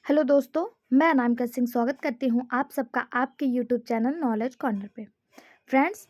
Hello दोस्तों, मैं अनामिका सिंह स्वागत करती हूँ आप सबका आपके यूट्यूब चैनल नॉलेज कॉर्नर पे। फ्रेंड्स,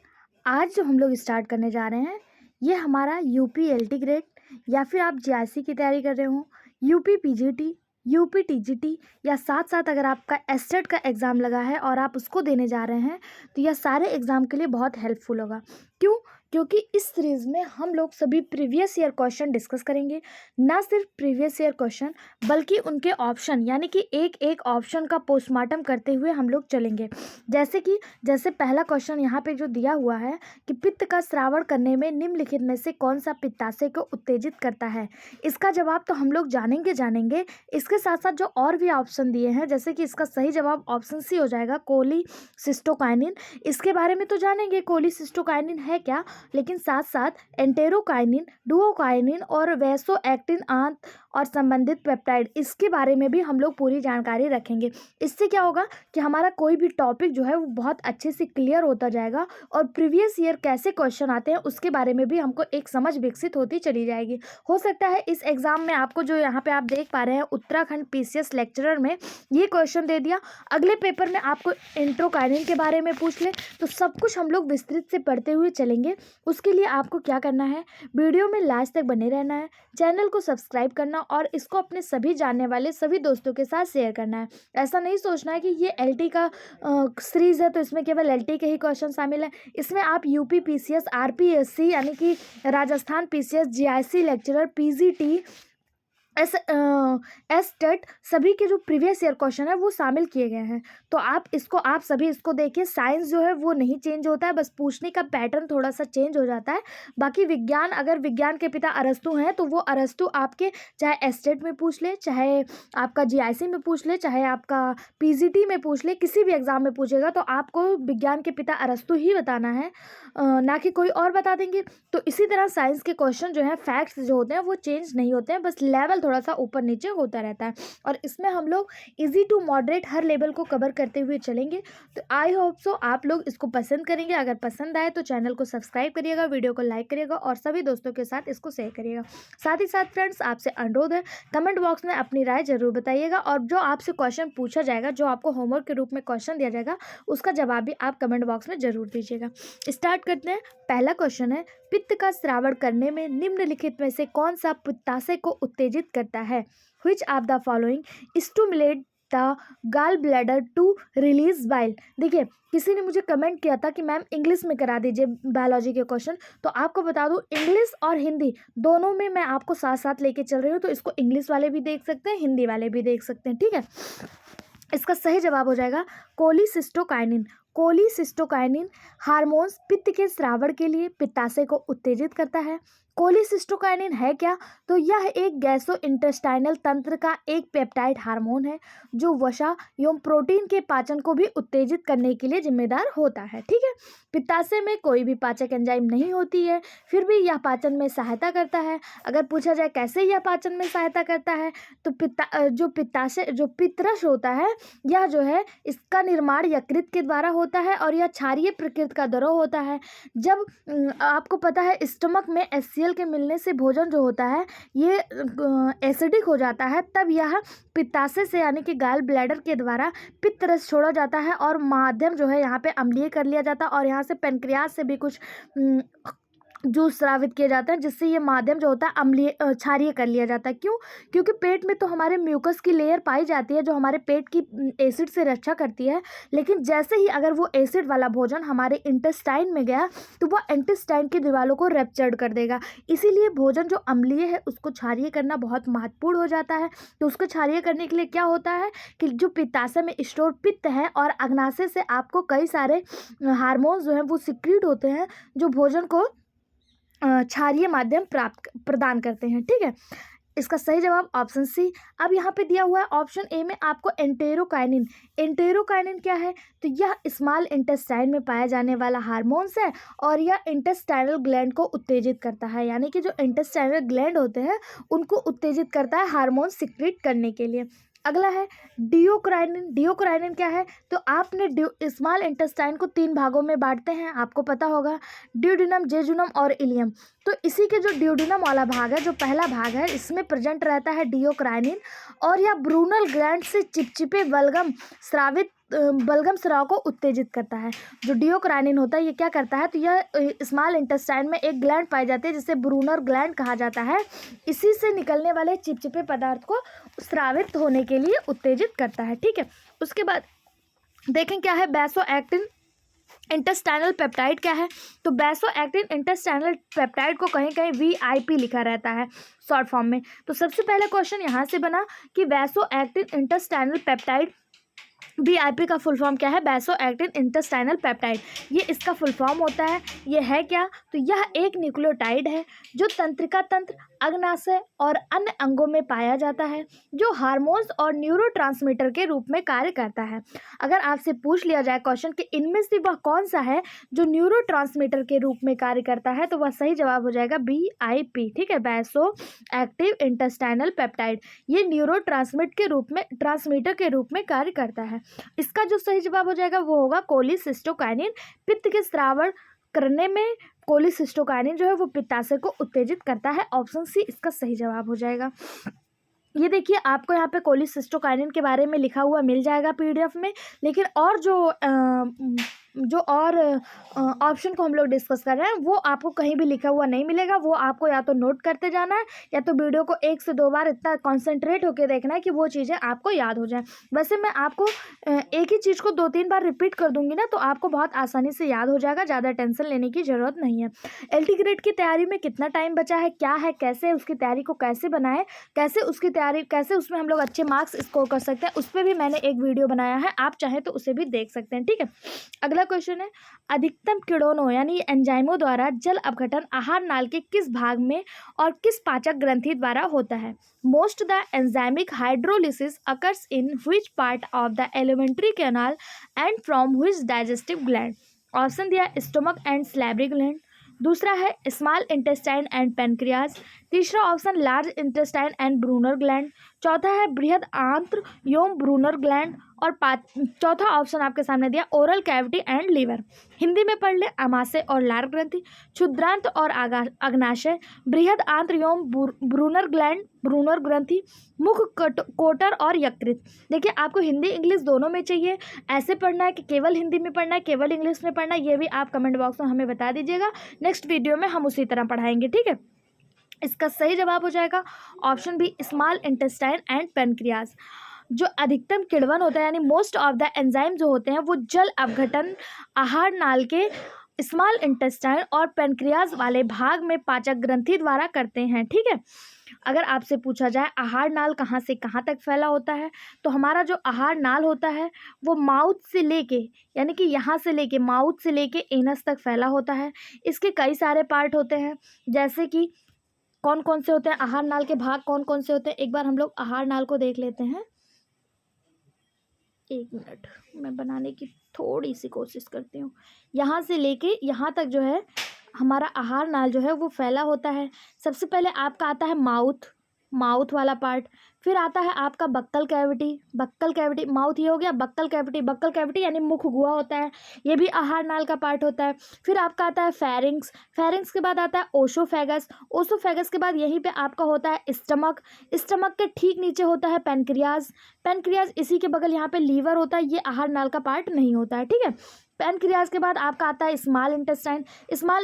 आज जो हम लोग स्टार्ट करने जा रहे हैं ये हमारा यूपी एलटी ग्रेड या फिर आप जीआईसी की तैयारी कर रहे हो, यूपी पीजीटी, यूपी टीजीटी या साथ साथ अगर आपका एस्टेट का एग्ज़ाम लगा है और आप उसको देने जा रहे हैं तो यह सारे एग्ज़ाम के लिए बहुत हेल्पफुल होगा। क्यों? क्योंकि इस सीरीज़ में हम लोग सभी प्रीवियस ईयर क्वेश्चन डिस्कस करेंगे। ना सिर्फ प्रीवियस ईयर क्वेश्चन बल्कि उनके ऑप्शन यानी कि एक एक ऑप्शन का पोस्टमार्टम करते हुए हम लोग चलेंगे। जैसे पहला क्वेश्चन यहाँ पे जो दिया हुआ है कि पित्त का श्रावण करने में निम्नलिखित में से कौन सा पित्ताशय को उत्तेजित करता है। इसका जवाब तो हम लोग जानेंगे। इसके साथ साथ जो और भी ऑप्शन दिए हैं, जैसे कि इसका सही जवाब ऑप्शन सी हो जाएगा, कोलिसिस्टोकाइनिन। इसके बारे में तो जानेंगे कोलिसिस्टोकाइनिन है क्या, लेकिन साथ साथ एंटेरोकाइनिन, डुओकाइनिन और वैसोएक्टिन आंत और संबंधित पेप्टाइड, इसके बारे में भी हम लोग पूरी जानकारी रखेंगे। इससे क्या होगा कि हमारा कोई भी टॉपिक जो है वो बहुत अच्छे से क्लियर होता जाएगा और प्रीवियस ईयर कैसे क्वेश्चन आते हैं उसके बारे में भी हमको एक समझ विकसित होती चली जाएगी। हो सकता है इस एग्जाम में आपको जो यहाँ पे आप देख पा रहे हैं उत्तराखंड पीसीएस लेक्चरर में ये क्वेश्चन दे दिया, अगले पेपर में आपको एंट्रोकाइनिन के बारे में पूछ ले, तो सब कुछ हम लोग विस्तृत से पढ़ते हुए चलेंगे। उसके लिए आपको क्या करना है, वीडियो में लास्ट तक बने रहना है, चैनल को सब्सक्राइब करना और इसको अपने सभी जानने वाले सभी दोस्तों के साथ शेयर करना है। ऐसा नहीं सोचना है कि ये एलटी का सीरीज़ है तो इसमें केवल एलटी के ही क्वेश्चन शामिल हैं। इसमें आप यूपी पीसीएस, आरपीएससी यानी कि Rajasthan PCS, GIC lecturer, PGT, estate सभी के जो प्रीवियस ईयर क्वेश्चन है वो शामिल किए गए हैं। तो आप सभी इसको देखिए। साइंस जो है वो नहीं चेंज होता है, बस पूछने का पैटर्न थोड़ा सा चेंज हो जाता है। बाकी विज्ञान, अगर विज्ञान के पिता अरस्तु हैं तो वो अरस्तु आपके चाहे एस्टेट में पूछ ले, चाहे आपका जीआईसी में पूछ ले, चाहे आपका पीजीटी में पूछ ले, किसी भी एग्जाम में पूछेगा तो आपको विज्ञान के पिता अरस्तु ही बताना है, ना कि कोई और बता देंगे। तो इसी तरह साइंस के क्वेश्चन जो है, फैक्ट्स जो होते हैं वो चेंज नहीं होते हैं, बस लेवल थोड़ा सा ऊपर नीचे होता रहता है। और इसमें हम लोग इजी टू मॉडरेट हर लेवल को कवर करते हुए चलेंगे। तो आई होप सो आप लोग इसको पसंद करेंगे। अगर पसंद आए तो चैनल को सब्सक्राइब करिएगा, वीडियो को लाइक करिएगा और सभी दोस्तों के साथ इसको शेयर करिएगा। साथ ही साथ फ्रेंड्स, आपसे अनुरोध है कमेंट बॉक्स में अपनी राय जरूर बताइएगा और जो आपसे क्वेश्चन पूछा जाएगा, जो आपको होमवर्क के रूप में क्वेश्चन दिया जाएगा, उसका जवाब भी आप कमेंट बॉक्स में जरूर दीजिएगा। स्टार्ट करते हैं। पहला क्वेश्चन है, पित्त का श्रावण करने में निम्नलिखित में से कौन सा पित्ताशय को उत्तेजित करता है। Which of the following stimulate the gallbladder to release bile। देखिए, किसी ने मुझे कमेंट किया था कि मैम इंग्लिश में करा दीजिए बायोलॉजी के क्वेश्चन, तो आपको बता दूं इंग्लिश और हिंदी दोनों में मैं आपको साथ साथ लेके चल रही हूँ, तो इसको इंग्लिश वाले भी देख सकते हैं, हिंदी वाले भी देख सकते हैं, ठीक है। इसका सही जवाब हो जाएगा कोलिसिस्टोकाइनिन। कोलिसिस्टोकाइनिन हार्मोन्स पित्त के स्रावण के लिए पित्ताशय को उत्तेजित करता है। कोलिसिस्टोकाइनिन है क्या, तो यह एक गैसो इंटेस्टाइनल तंत्र का एक पेप्टाइड हार्मोन है जो वसा एवं प्रोटीन के पाचन को भी उत्तेजित करने के लिए जिम्मेदार होता है, ठीक है। पित्ताशय में कोई भी पाचक एंजाइम नहीं होती है, फिर भी यह पाचन में सहायता करता है। अगर पूछा जाए कैसे यह पाचन में सहायता करता है, तो जो पित्तरस होता है, यह जो है इसका निर्माण यकृत के द्वारा होता है और यह क्षारीय प्रकृति का द्रव होता है। जब आपको पता है स्टमक में HCl के मिलने से भोजन जो होता है ये एसिडिक हो जाता है, तब यह पित्ताशय से यानी कि गॉल ब्लैडर के द्वारा पित्त रस छोड़ा जाता है और माध्यम जो है यहाँ पे अम्लीय कर लिया जाता है और यहाँ से पेनक्रियास से भी कुछ जूस स्रावित किए जाते हैं, जिससे ये माध्यम जो होता है अम्लीय क्षारीय कर लिया जाता है। क्यों? क्योंकि पेट में तो हमारे म्यूकस की लेयर पाई जाती है जो हमारे पेट की एसिड से रक्षा करती है, लेकिन जैसे ही अगर वो एसिड वाला भोजन हमारे इंटेस्टाइन में गया तो वह इंटेस्टाइन की दीवारों को रैप्चर्ड कर देगा। इसीलिए भोजन जो अम्लीय है उसको क्षारीय करना बहुत महत्वपूर्ण हो जाता है। तो उसको क्षारीय करने के लिए क्या होता है कि जो पित्ताशय में स्टोर पित्त है और अग्नाशय से आपको कई सारे हार्मोन्स जो हैं वो सिक्रीट होते हैं जो भोजन को क्षारीय माध्यम प्रदान करते हैं, ठीक है। इसका सही जवाब ऑप्शन सी। अब यहाँ पे दिया हुआ है ऑप्शन ए में आपको एंटेरोकाइनिन। एंटेरोकाइनिन क्या है, तो यह स्मॉल इंटेस्टाइन में पाया जाने वाला हार्मोन्स है और यह इंटेस्टाइनल ग्लैंड को उत्तेजित करता है, यानी कि जो इंटेस्टाइनल ग्लैंड होते हैं उनको उत्तेजित करता है हार्मोन सिक्रीट करने के लिए। अगला है डियोक्राइनिन। डियोक्राइनिन क्या है? तो आपने स्मॉल इंटेस्टाइन को 3 भागों में बांटते हैं, आपको पता होगा, ड्यूडेनम, जेजुनम और इलियम। तो इसी के जो ड्यूडेनम वाला भाग है, जो पहला भाग है, इसमें प्रेजेंट रहता है डियोक्राइनिन, और यह ब्रूनल ग्लैंड से चिपचिपे बलगम स्राव को उत्तेजित करता है। जो डियोक्राइनिन होता है ये क्या करता है? तो यह स्मॉल इंटेस्टाइन में एक ग्लैंड पाई जाती है जिसे ब्रूनर ग्लैंड कहा जाता है। इसी से निकलने वाले चिपचिपे पदार्थ को स्रावित होने के लिए उत्तेजित करता है। ठीक है, उसके बाद देखें क्या है बेसोएक्टिन इंटेस्टाइनल पेप्टाइड क्या है? तो बेसोएक्टिन इंटेस्टाइनल पेप्टाइड को कहीं कहीं VIP लिखा रहता है शॉर्ट फॉर्म में। तो सबसे पहला क्वेश्चन यहाँ से बना कि बेसोएक्टिन इंटेस्टाइनल पेप्टाइड VIP का फुल फॉर्म क्या है? बेसोएक्टिन इंटेस्टाइनल पेप्टाइड। ये इसका फुल फॉर्म होता है। ये है क्या? तो यह एक न्यूक्लियोटाइड है जो तंत्रिका तंत्र, अग्नाशय और अन्य अंगों में पाया जाता है, जो हार्मोन्स और न्यूरोट्रांसमीटर के रूप में कार्य करता है। अगर आपसे पूछ लिया जाए क्वेश्चन कि इनमें से वह कौन सा है जो न्यूरोट्रांसमीटर के रूप में कार्य करता है, तो वह सही जवाब हो जाएगा BIP। ठीक है, बेसोएक्टिव इंटेस्टाइनल पेप्टाइड ये ट्रांसमीटर के रूप में कार्य करता है। इसका जो सही जवाब हो जाएगा वो होगा कोलिसिस्टोकाइनिन। पित्त के स्रावण करने में कोलिसिस्टोकाइनिन जो है वो पित्ताशय को उत्तेजित करता है। ऑप्शन सी इसका सही जवाब हो जाएगा। ये देखिए आपको यहाँ पे कोलिसिस्टोकाइनिन के बारे में लिखा हुआ मिल जाएगा PDF में, लेकिन और जो और ऑप्शन को हम लोग डिस्कस कर रहे हैं वो आपको कहीं भी लिखा हुआ नहीं मिलेगा। वो आपको या तो नोट करते जाना है या तो वीडियो को 1 से 2 बार इतना कॉन्सेंट्रेट होकर देखना है कि वो चीज़ें आपको याद हो जाए। वैसे मैं आपको एक ही चीज़ को 2-3 बार रिपीट कर दूंगी ना, तो आपको बहुत आसानी से याद हो जाएगा, ज़्यादा टेंशन लेने की ज़रूरत नहीं है। LT ग्रेड की तैयारी में कितना टाइम बचा है, क्या है, कैसे उसकी तैयारी को कैसे बनाएं, कैसे उसमें हम लोग अच्छे मार्क्स स्कोर कर सकते हैं, उस पर भी मैंने एक वीडियो बनाया है, आप चाहें तो उसे भी देख सकते हैं। ठीक है, अगला क्वेश्चन है अधिकतम किण्वों यानी एंजाइमों द्वारा जल अपघटन आहार नाल के किस भाग में और किस पाचक ग्रंथि द्वारा होता है? Most the enzymic hydrolysis occurs in which part of the alimentary canal and from which digestive gland? Option दिया स्टोमक एंड सैलिवरी ग्लैंड, दूसरा है स्मॉल इंटेस्टाइन एंड पेनक्रियाज, तीसरा option large intestine and Brunner gland, चौथा है बृहद आंत्र एवं Brunner gland, और चौथा ऑप्शन आपके सामने दिया oral cavity and liver. Hindi में पढ़ ले आमाशय और लार ग्रंथि, क्षुद्रांत और अग्नाशय, बृहद आंत्र एवं ब्रूनर ग्लैंड, ब्रूनर ग्रंथि, मुख कोटर और यकृत। देखिए आपको हिंदी इंग्लिश दोनों में चाहिए, ऐसे पढ़ना है कि केवल हिंदी में पढ़ना है, केवल इंग्लिश में पढ़ना है, ये भी आप कमेंट बॉक्स में हमें बता दीजिएगा। नेक्स्ट वीडियो में हम उसी तरह पढ़ाएंगे। ठीक है, इसका सही जवाब हो जाएगा option B small intestine and pancreas. जो अधिकतम किण्वन होता है यानी मोस्ट ऑफ द एंजाइम जो होते हैं वो जल अपघटन आहार नाल के स्मॉल इंटेस्टाइन और पेनक्रियाज वाले भाग में पाचक ग्रंथि द्वारा करते हैं। ठीक है, अगर आपसे पूछा जाए आहार नाल कहाँ से कहाँ तक फैला होता है, तो हमारा जो आहार नाल होता है वो माउथ से लेके यानी कि यहाँ से लेके माउथ से लेके एनस तक फैला होता है। इसके कई सारे पार्ट होते हैं, जैसे कि कौन कौन से होते हैं आहार नाल के भाग, कौन कौन से होते हैं, एक बार हम लोग आहार नाल को देख लेते हैं। 1 मिनट मैं बनाने की थोड़ी सी कोशिश करती हूँ। यहाँ से लेके यहाँ तक जो है हमारा आहार नाल जो है वो फैला होता है। सबसे पहले आपका आता है माउथ वाला पार्ट, फिर आता है आपका बक्कल कैविटी, माउथ ये हो गया, बक्कल कैविटी यानी मुख गुहा होता है, ये भी आहार नाल का पार्ट होता है। फिर आपका आता है फेरिंग्स के बाद आता है ओसोफेगस के बाद यहीं पे आपका होता है स्टमक के ठीक नीचे होता है पेनक्रियाज, इसी के बगल यहाँ पे लीवर होता है, ये आहार नाल का पार्ट नहीं होता है। ठीक है, पेनक्रियाज के बाद आपका आता है स्मॉल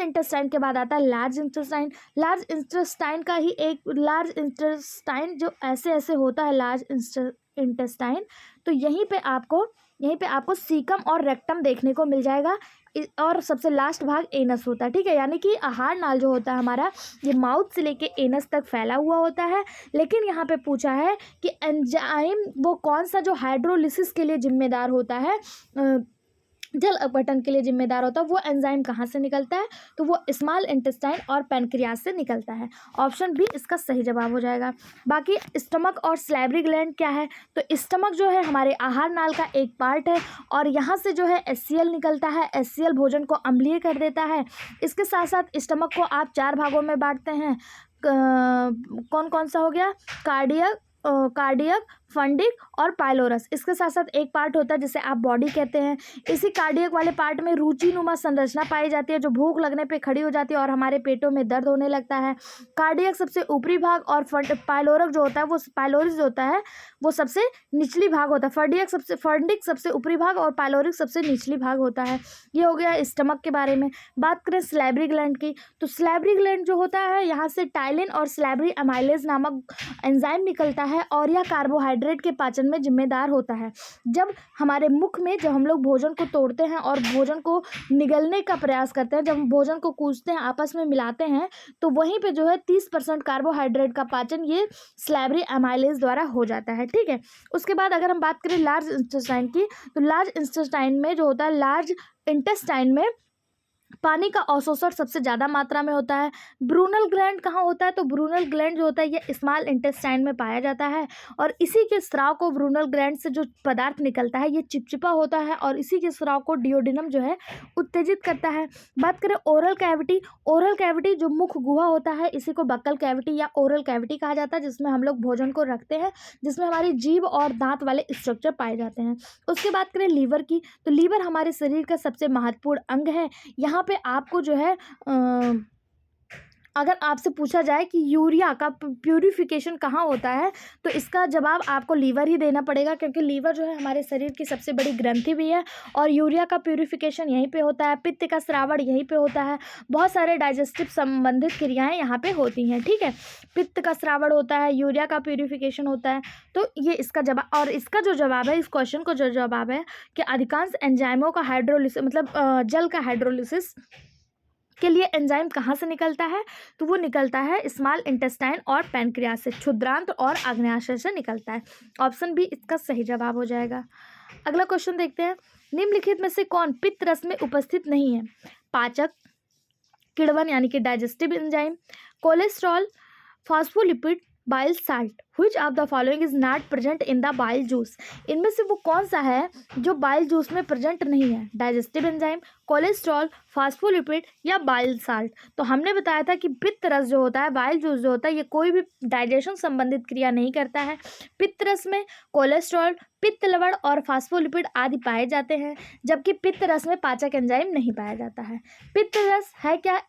इंटेस्टाइन के बाद आता है लार्ज इंटेस्टाइन का ही एक लार्ज इंटेस्टाइन जो ऐसे होता है लार्ज इंटेस्टाइन। तो यहीं पे आपको सीकम और रेक्टम देखने को मिल जाएगा, और सबसे लास्ट भाग एनस होता है। ठीक है, यानी कि आहार नाल जो होता है हमारा ये माउथ से लेके एनस तक फैला हुआ होता है। लेकिन यहाँ पे पूछा है कि एंजाइम वो कौन सा जो हाइड्रोलिसिस के लिए जिम्मेदार होता है, जल अपघटन के लिए जिम्मेदार होता है, वो एंजाइम कहाँ से निकलता है, तो वो स्मॉल इंटेस्टाइन और पेनक्रियाज से निकलता है। ऑप्शन बी इसका सही जवाब हो जाएगा। बाकी स्टमक और सैलिवरी ग्लैंड क्या है, तो स्टमक जो है हमारे आहार नाल का एक पार्ट है, और यहाँ से जो है HCl निकलता है, HCl भोजन को अम्लीय कर देता है। इसके साथ साथ स्टमक को आप 4 भागों में बांटते हैं, कौन कौन सा हो गया, कार्डियक, फंडिक और पाइलोरस। इसके साथ साथ एक पार्ट होता है जिसे आप बॉडी कहते हैं। इसी कार्डियक वाले पार्ट में रुचिनुमा संरचना पाई जाती है जो भूख लगने पे खड़ी हो जाती है और हमारे पेटों में दर्द होने लगता है। कार्डियक सबसे ऊपरी भाग और पाइलोरक जो होता है वो पाइलोरिस जो होता है वो सबसे निचली भाग होता है। फंडिक सबसे ऊपरी भाग और पाइलोरिक सबसे निचली भाग होता है। ये हो गया स्टमक के बारे में। बात करें सैलिवरी ग्लैंड की, तो सैलिवरी ग्लैंड जो होता है यहाँ से टाइलिन और सैलिवरी अमाइलेज नामक एंजाइम निकलता है और यह कार्बोहाइड्रेट के पाचन में जिम्मेदार होता है। जब हमारे मुख में जब हम लोग भोजन को तोड़ते हैं और भोजन को निगलने का प्रयास करते हैं, जब हम भोजन को कूचते हैं, आपस में मिलाते हैं, तो वहीं पे जो है 30% कार्बोहाइड्रेट का पाचन ये सैलिवरी अमाइलेज द्वारा हो जाता है। ठीक है, उसके बाद अगर हम बात करें लार्ज इंटेस्टाइन की, तो लार्ज इंटेस्टाइन में जो होता है, लार्ज इंटेस्टाइन में पानी का अवशोषण सबसे ज़्यादा मात्रा में होता है। ब्रूनल ग्लैंड कहाँ होता है, तो ब्रूनल ग्लैंड जो होता है ये स्मॉल इंटेस्टाइन में पाया जाता है और इसी के स्राव को ब्रूनल ग्लैंड से जो पदार्थ निकलता है ये चिपचिपा होता है और इसी के स्राव को डियोडिनम जो है उत्तेजित करता है। बात करें ओरल कैविटी, ओरल कैविटी जो मुख गुहा होता है इसी को बक्कल कैविटी या ओरल कैविटी कहा जाता है, जिसमें हम लोग भोजन को रखते हैं, जिसमें हमारी जीभ और दांत वाले स्ट्रक्चर पाए जाते हैं। उसके बात करें लीवर की, तो लीवर हमारे शरीर का सबसे महत्वपूर्ण अंग है। यहाँ पे आपको जो है अगर आपसे पूछा जाए कि यूरिया का प्यूरिफिकेशन कहाँ होता है, तो इसका जवाब आपको लीवर ही देना पड़ेगा, क्योंकि लीवर जो है हमारे शरीर की सबसे बड़ी ग्रंथि भी है और यूरिया का प्यूरिफिकेशन यहीं पे होता है। पित्त का स्रावण यहीं पे होता है। बहुत सारे डाइजेस्टिव संबंधित क्रियाएं यहाँ पे होती हैं। ठीक है, पित्त का स्रावण होता है, यूरिया का प्यूरिफिकेशन होता है, तो ये इसका जवाब। और इसका जो जवाब है, इस क्वेश्चन को जो जवाब है कि अधिकांश एंजाइमों का हाइड्रोलिसिस मतलब जल का हाइड्रोलिसिस के लिए एंजाइम कहाँ से निकलता है, तो वो निकलता है स्मॉल इंटेस्टाइन और पैनक्रियास से, क्षुद्रांत और आग्नेयाशय से निकलता है। ऑप्शन बी इसका सही जवाब हो जाएगा। अगला क्वेश्चन देखते हैं, निम्नलिखित में से कौन पित्त रस में उपस्थित नहीं है? पाचक, किण्वन यानी कि digestive enzyme, cholesterol, phospholipid, bile salt. Which of the following is not present in the bile juice? इनमें से वो कौन सा है जो बाइल जूस में प्रेजेंट नहीं है? डाइजेस्टिव एंजाइम, कोलेस्ट्रॉल, फॉस्फोलिपिड या बाइल साल्ट। तो हमने बताया था कि पित्त रस जो होता है, बाइल जूस जो होता है, ये कोई भी डाइजेशन संबंधित क्रिया नहीं करता है। पित्त रस में कोलेस्ट्रॉल, पित्त लवण और फॉस्फोलिपिड आदि पाए जाते हैं, जबकि पित्त रस में पाचक एंजाइम नहीं पाया जाता है। पित्त रस है क्या?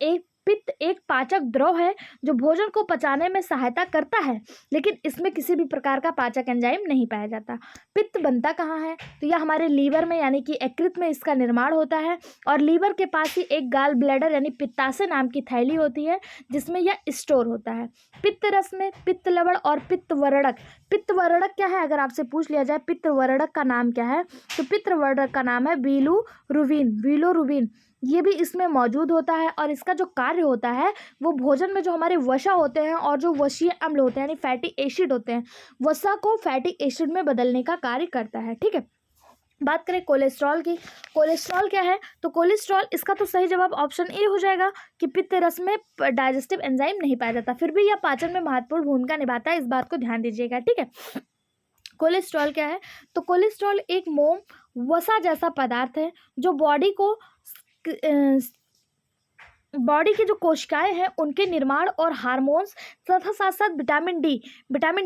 पित्त एक पाचक द्रव है जो भोजन को पचाने में सहायता करता है, लेकिन इसमें किसी भी प्रकार का पाचक एंजाइम नहीं पाया जाता। पित्त बनता कहाँ है? तो यह हमारे लीवर में यानी कि यकृत में इसका निर्माण होता है और लीवर के पास ही एक गाल ब्लैडर यानी पित्ताशय नाम की थैली होती है जिसमें यह स्टोर होता है। पित्त रस में पित्त लवण और पित्त वर्णक। पित्त वर्णक क्या है? अगर आपसे पूछ लिया जाए पित्त वर्णक का नाम क्या है, तो पित्त वर्णक का नाम है बिलिरुबिन। ये भी इसमें मौजूद होता है और इसका जो कार्य होता है वो भोजन में जो हमारे वसा होते हैं और जो वसीय अम्ल होते हैं यानी फैटी एसिड होते हैं, वसा को फैटी एसिड में बदलने का कार्य करता है। ठीक है, बात करें कोलेस्ट्रॉल की, कोलेस्ट्रॉल क्या है? तो कोलेस्ट्रॉल, इसका तो सही जवाब ऑप्शन ए हो जाएगा कि पित्त रस में डाइजेस्टिव एंजाइम नहीं पाया जाता, फिर भी यह पाचन में महत्वपूर्ण भूमिका निभाता है, इस बात को ध्यान दीजिएगा। ठीक है, कोलेस्ट्रॉल क्या है? तो कोलेस्ट्रॉल एक मोम वसा जैसा पदार्थ है जो बॉडी की जो कोशिकाएं हैं उनके निर्माण और हार्मोन्स तथा साथ साथ विटामिन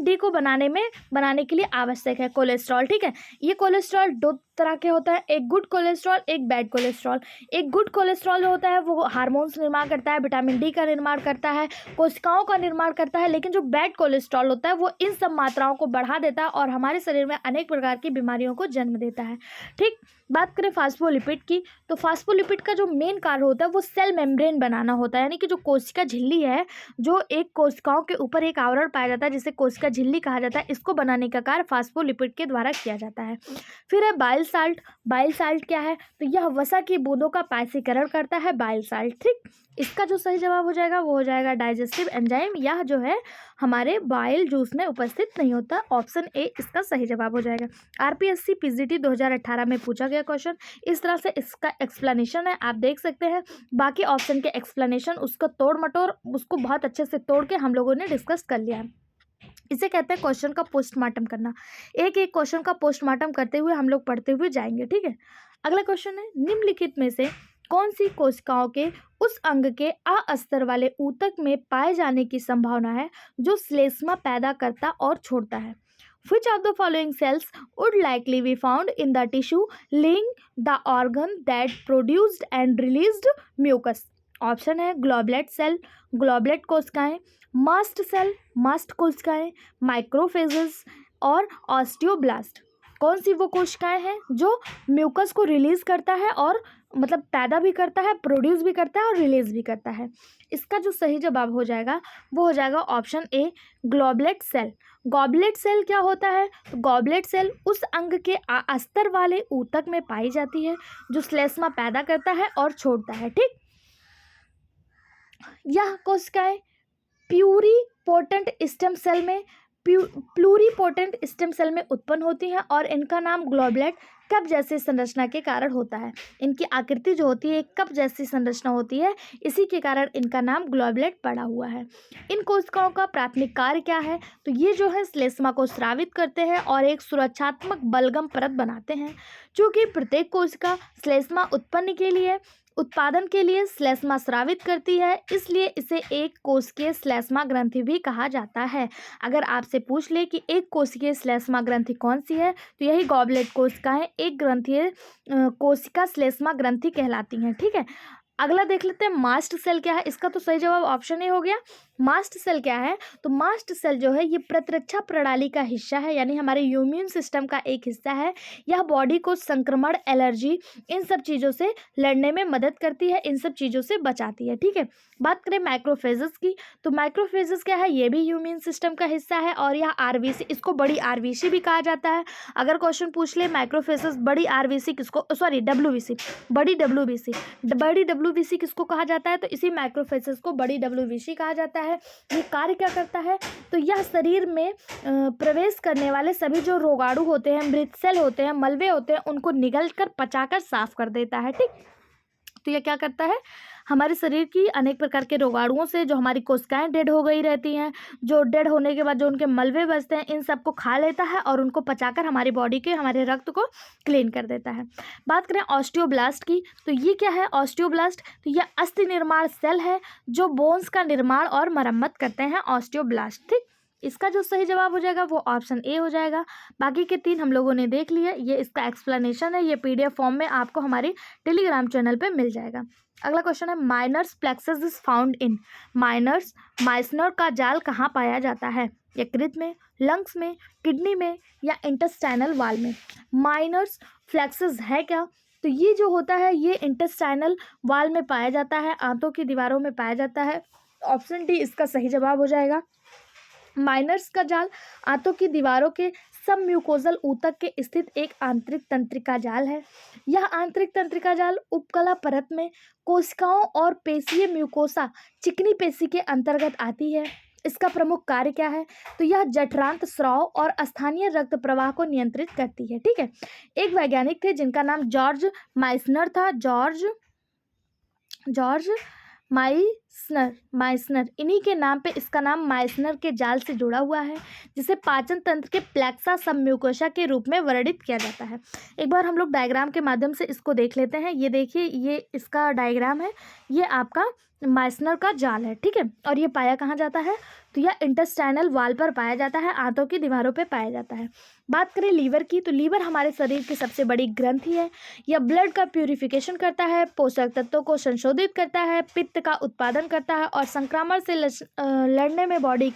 डी को बनाने के लिए आवश्यक है कोलेस्ट्रॉल। ठीक है, ये कोलेस्ट्रॉल दो तरह के होता है, एक गुड कोलेस्ट्रॉल, एक बैड कोलेस्ट्रॉल। एक गुड कोलेस्ट्रॉल जो होता है वो हार्मोन्स निर्माण करता है, विटामिन डी का निर्माण करता है, कोशिकाओं का निर्माण करता है, लेकिन जो बैड कोलेस्ट्रॉल होता है वो इन सब मात्राओं को बढ़ा देता है और हमारे शरीर में अनेक प्रकार की बीमारियों को जन्म देता है। ठीक, बात करें फास्फोलिपिड की, तो फास्फोलिपिड का जो मेन कार्य होता है वो सेल मेम्ब्रेन बनाना होता है, यानी कि जो कोशिका झिल्ली है, जो एक कोशिकाओं के ऊपर एक आवरण पाया जाता है जिसे कोशिका झिल्ली कहा जाता है, इसको बनाने का कार्य फास्फोलिपिड के द्वारा किया जाता है। फिर है बाइल साल्ट। बाइल साल्ट क्या है? तो यह वसा की बूंदों का पायसीकरण करता है, बाइल साल्ट। ठीक, इसका जो सही जवाब हो जाएगा वो हो जाएगा डाइजेस्टिव एंजाइम, यह जो है हमारे बाइल जूस में उपस्थित नहीं होता। ऑप्शन ए इसका सही जवाब हो जाएगा। आरपीएससी पीजीटी 2018 में पूछा गया क्वेश्चन, इस तरह से इसका एक्सप्लेनेशन है, आप देख सकते हैं। बाकी ऑप्शन के एक्सप्लेनेशन उसको तोड़ मटोड़ उसको बहुत अच्छे से तोड़ के हम लोगों ने डिस्कस कर लिया है। इसे कहते हैं क्वेश्चन का पोस्टमार्टम करना। एक एक क्वेश्चन का पोस्टमार्टम करते हुए हम लोग पढ़ते हुए जाएंगे। ठीक है, अगला क्वेश्चन है, निम्नलिखित में से कौन सी कोशिकाओं के उस अंग के अस्तर वाले ऊतक में पाए जाने की संभावना है जो श्लेष्मा पैदा करता और छोड़ता है? Which of the following cells would likely be found in the tissue lining the organ that produced and released mucus? Option है ग्लोबलेट सेल, ग्लोबलेट कोशिकाएं, मास्ट सेल, मास्ट कोशिकाएं, माइक्रोफेजेस और ऑस्टियोब्लास्ट। कौन सी वो कोशिकाएं हैं जो म्यूकस को रिलीज करता है और मतलब पैदा भी करता है, प्रोड्यूस भी करता है और रिलीज भी करता है? इसका जो सही जवाब हो जाएगा वो हो जाएगा option A goblet cell. Goblet cell क्या होता है? तो गॉबलेट सेल उस अंग के अस्तर वाले ऊतक में पाई जाती है जो श्लेष्मा पैदा करता है और छोड़ता है। ठीक, यह कोशिकाएं प्लूरिपोटेंट स्टेम सेल में प्लूरिपोटेंट स्टेम सेल में उत्पन्न होती हैं और इनका नाम ग्लोबलेट कप जैसी संरचना के कारण होता है। इनकी आकृति जो होती है एक कप जैसी संरचना होती है, इसी के कारण इनका नाम ग्लोबलेट पड़ा हुआ है। इन कोशिकाओं का प्राथमिक कार्य क्या है? तो ये जो है श्लेष्मा को स्रावित करते हैं और एक सुरक्षात्मक बलगम परत बनाते हैं। चूँकि प्रत्येक कोशिका श्लेष्मा उत्पादन के लिए श्लेष्मा स्रावित करती है, इसलिए इसे एक कोशिकीय श्लेष्मा ग्रंथि भी कहा जाता है। अगर आपसे पूछ ले कि एक कोशिकीय श्लेष्मा ग्रंथि कौन सी है, तो यही गॉबलेट कोशिकाएं एक ग्रंथीय कोशिका श्लेष्मा ग्रंथि कहलाती हैं। ठीक है, अगला देख लेते हैं मास्ट सेल क्या है। इसका तो सही जवाब ऑप्शन ए हो गया। मास्ट सेल क्या है? तो मास्ट सेल जो है ये प्रतिरक्षा प्रणाली का हिस्सा है, यानी हमारे इम्यून सिस्टम का एक हिस्सा है। यह बॉडी को संक्रमण, एलर्जी, इन सब चीज़ों से लड़ने में मदद करती है, इन सब चीज़ों से बचाती है। ठीक है, बात करें माइक्रोफेजेस की, तो माइक्रोफेजेस क्या है? ये भी इम्यून सिस्टम का हिस्सा है और यह आरबीसी, इसको बड़ी आरबीसी भी कहा जाता है। अगर क्वेश्चन पूछ ले माइक्रोफेजेस बड़ी आरबीसी किसको, सॉरी डब्ल्यूबीसी, बड़ी डब्ल्यूबीसी किसको कहा जाता है? तो इसी माइक्रोफेजेस को बड़ी डब्ल्यूबीसी कहा जाता है। ये कार्य क्या करता है? तो यह शरीर में प्रवेश करने वाले सभी जो रोगाणु होते हैं, मृत सेल होते हैं, मलबे होते हैं, उनको निगल कर पचाकर साफ कर देता है। ठीक, तो यह क्या करता है? हमारे शरीर की अनेक प्रकार के रोगाणुओं से जो हमारी कोशिकाएं डेड हो गई रहती हैं, जो डेड होने के बाद जो उनके मलबे बचते हैं, इन सबको खा लेता है और उनको पचाकर हमारी बॉडी के, हमारे रक्त को क्लीन कर देता है। बात करें ऑस्टियोब्लास्ट की, तो ये क्या है ऑस्टियोब्लास्ट? तो यह अस्थि निर्माण सेल है जो बोन्स का निर्माण और मरम्मत करते हैं, ऑस्टियोब्लास्ट। ठीक, इसका जो सही जवाब हो जाएगा वो ऑप्शन ए हो जाएगा। बाकी के तीन हम लोगों ने देख लिया, ये इसका एक्सप्लेनेशन है, ये पीडीएफ फॉर्म में आपको हमारे टेलीग्राम चैनल पे मिल जाएगा। अगला क्वेश्चन है Meissner's plexus is found in. Meissner's Meissner का जाल कहाँ पाया जाता है? यकृत में, लंग्स में, किडनी में या इंटेस्टाइनल वाल में? माइनर्स फ्लेक्सस है क्या? तो ये जो होता है ये इंटेस्टाइनल वाल में पाया जाता है, आंतों की दीवारों में पाया जाता है। ऑप्शन डी इसका सही जवाब हो जाएगा। माइनर्स का जाल आंतों की दीवारों के सब म्यूकोजल ऊतक के स्थित एक आंतरिक तंत्रिका जाल है। यह आंतरिक तंत्रिका जाल उपकला परत में कोशिकाओं और पेशीय म्यूकोसा चिकनी पेशी के अंतर्गत आती है। इसका प्रमुख कार्य क्या है? तो यह जठरांत स्राव और स्थानीय रक्त प्रवाह को नियंत्रित करती है। ठीक है, एक वैज्ञानिक थे जिनका नाम जॉर्ज माइसनर था। जॉर्ज माइसनर, इन्हीं के नाम पे इसका नाम माइसनर के जाल से जुड़ा हुआ है, जिसे पाचन तंत्र के प्लेक्सा सबम्यूकोसा के रूप में वर्णित किया जाता है। एक बार हम लोग डायग्राम के माध्यम से इसको देख लेते हैं। ये देखिए, ये इसका डायग्राम है, ये आपका माइसनर का जाल है। ठीक है, और ये पाया कहाँ जाता है? तो यह इंटेस्टाइनल वाल पर पाया जाता है, आंतों की दीवारों पे पाया जाता है। बात करें लीवर की, तो लीवर हमारे शरीर की सबसे बड़ी ग्रंथि है। यह ब्लड का प्यूरिफिकेशन करता है, पोषक तत्वों को संशोधित करता है, पित्त का उत्पादन करता है और संक्रमण से लड़ने में बॉडी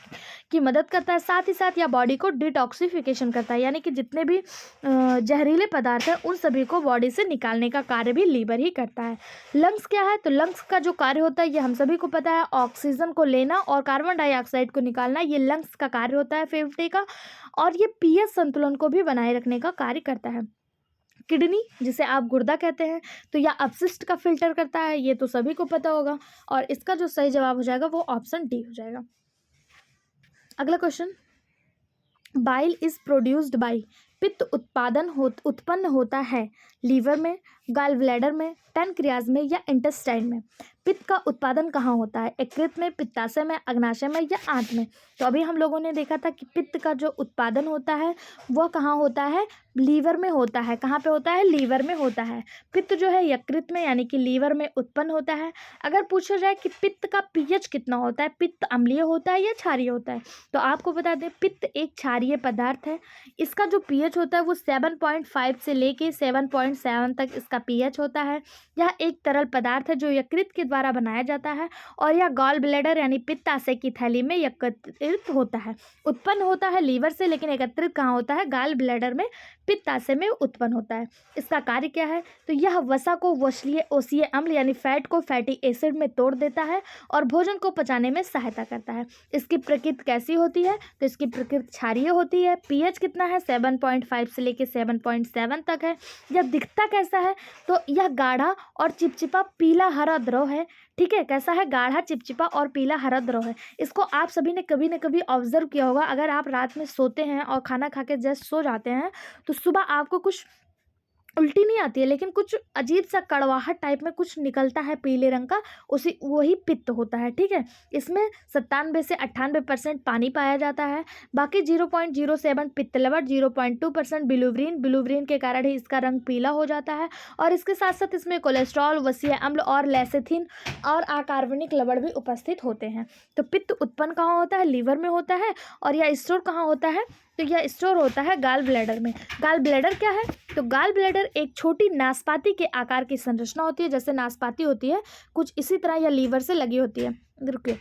की मदद करता है। साथ ही साथ यह बॉडी को डिटॉक्सिफिकेशन करता है, यानी कि जितने भी जहरीले पदार्थ हैं उन सभी को बॉडी से निकालने का कार्य भी लीवर ही करता है। लंग्स क्या है? तो लंग्स का जो कार्य होता है ये हम सभी को पता है, ऑक्सीजन को लेना और कार्बन डाइऑक्साइड को निकालना, ये लंग्स का कार्य होता है फेफड़े का, और ये पीएच संतुलन को भी बनाए रखने का कार्य करता है। किडनी, जिसे आप गुर्दा कहते हैं, तो यह अपशिष्ट का फिल्टर करता है, ये तो सभी को पता होगा, और इसका जो सही जवाब हो जाएगा वो ऑप्शन डी हो जाएगा। अगला question, bile is produced by. पित्त उत्पन्न होता है लीवर में, गॉल ब्लैडर में, पैनक्रियाज में या इंटेस्टाइन में? पित्त का उत्पादन कहाँ होता है? यकृत में, पित्ताशय में, अग्नाशय में या आंत में? तो अभी हम लोगों ने देखा था कि पित्त का जो उत्पादन होता है वह कहाँ होता है? लीवर में होता है। कहाँ पे होता है? लीवर में होता है। पित्त जो है यकृत में यानी कि लीवर में उत्पन्न होता है। अगर पूछा जाए कि पित्त का पीएच कितना होता है, पित्त अम्लीय होता है या क्षारीय होता है, तो आपको बता दें पित्त एक क्षारीय पदार्थ है। इसका जो पीएच होता है वो 7.5 से लेके 7.7 तक इसका पीएच होता है। यह एक तरल पदार्थ है जो यकृत के द्वारा बनाया जाता है और यह गॉल ब्लैडर यानी पित्ताशय की थैली में एकत्रित होता है। उत्पन्न होता है लीवर से, लेकिन एकत्रित कहाँ होता है? गॉल ब्लैडर में, पित्ताशय में उत्पन्न होता है। इसका कार्य क्या है? तो यह वसा को ओसीय अम्ल यानी फैट को फैटी एसिड में तोड़ देता है और भोजन को पचाने में सहायता करता है। इसकी प्रकृति कैसी होती है? तो इसकी प्रकृति क्षारीय होती है। पीएच कितना है? 7.5 से लेकर 7.7 तक है। यह दिखता कैसा है? तो यह गाढ़ा और चिपचिपा पीला हरा द्रव है। ठीक है, कैसा है? गाढ़ा, चिपचिपा और पीला हरा द्रव है। इसको आप सभी ने कभी न कभी ऑब्जर्व किया होगा। अगर आप रात में सोते हैं और खाना खा के जस्ट सो जाते हैं तो सुबह आपको कुछ उल्टी नहीं आती है, लेकिन कुछ अजीब सा कड़वाहट टाइप में कुछ निकलता है पीले रंग का, उसी वही पित्त होता है। ठीक है, इसमें 97 से 98% पानी पाया जाता है। बाकी 0.07 पित्त लवण, 0.2% बिलुवरीन, बिलुवरीन के कारण ही इसका रंग पीला हो जाता है। और इसके साथ साथ इसमें कोलेस्ट्रॉल, वसीय अम्ल और लेसेथिन और अकार्बनिक लवण भी उपस्थित होते हैं। तो पित्त उत्पन्न कहाँ होता है? लीवर में होता है। और यह स्टोर कहाँ होता है? तो यह स्टोर होता है गॉल ब्लैडर में। गॉल ब्लैडर क्या है? तो गॉल ब्लैडर एक छोटी नाशपाती के आकार की संरचना होती है। जैसे नाशपाती होती है कुछ इसी तरह यह लीवर से लगी होती है। रुकिए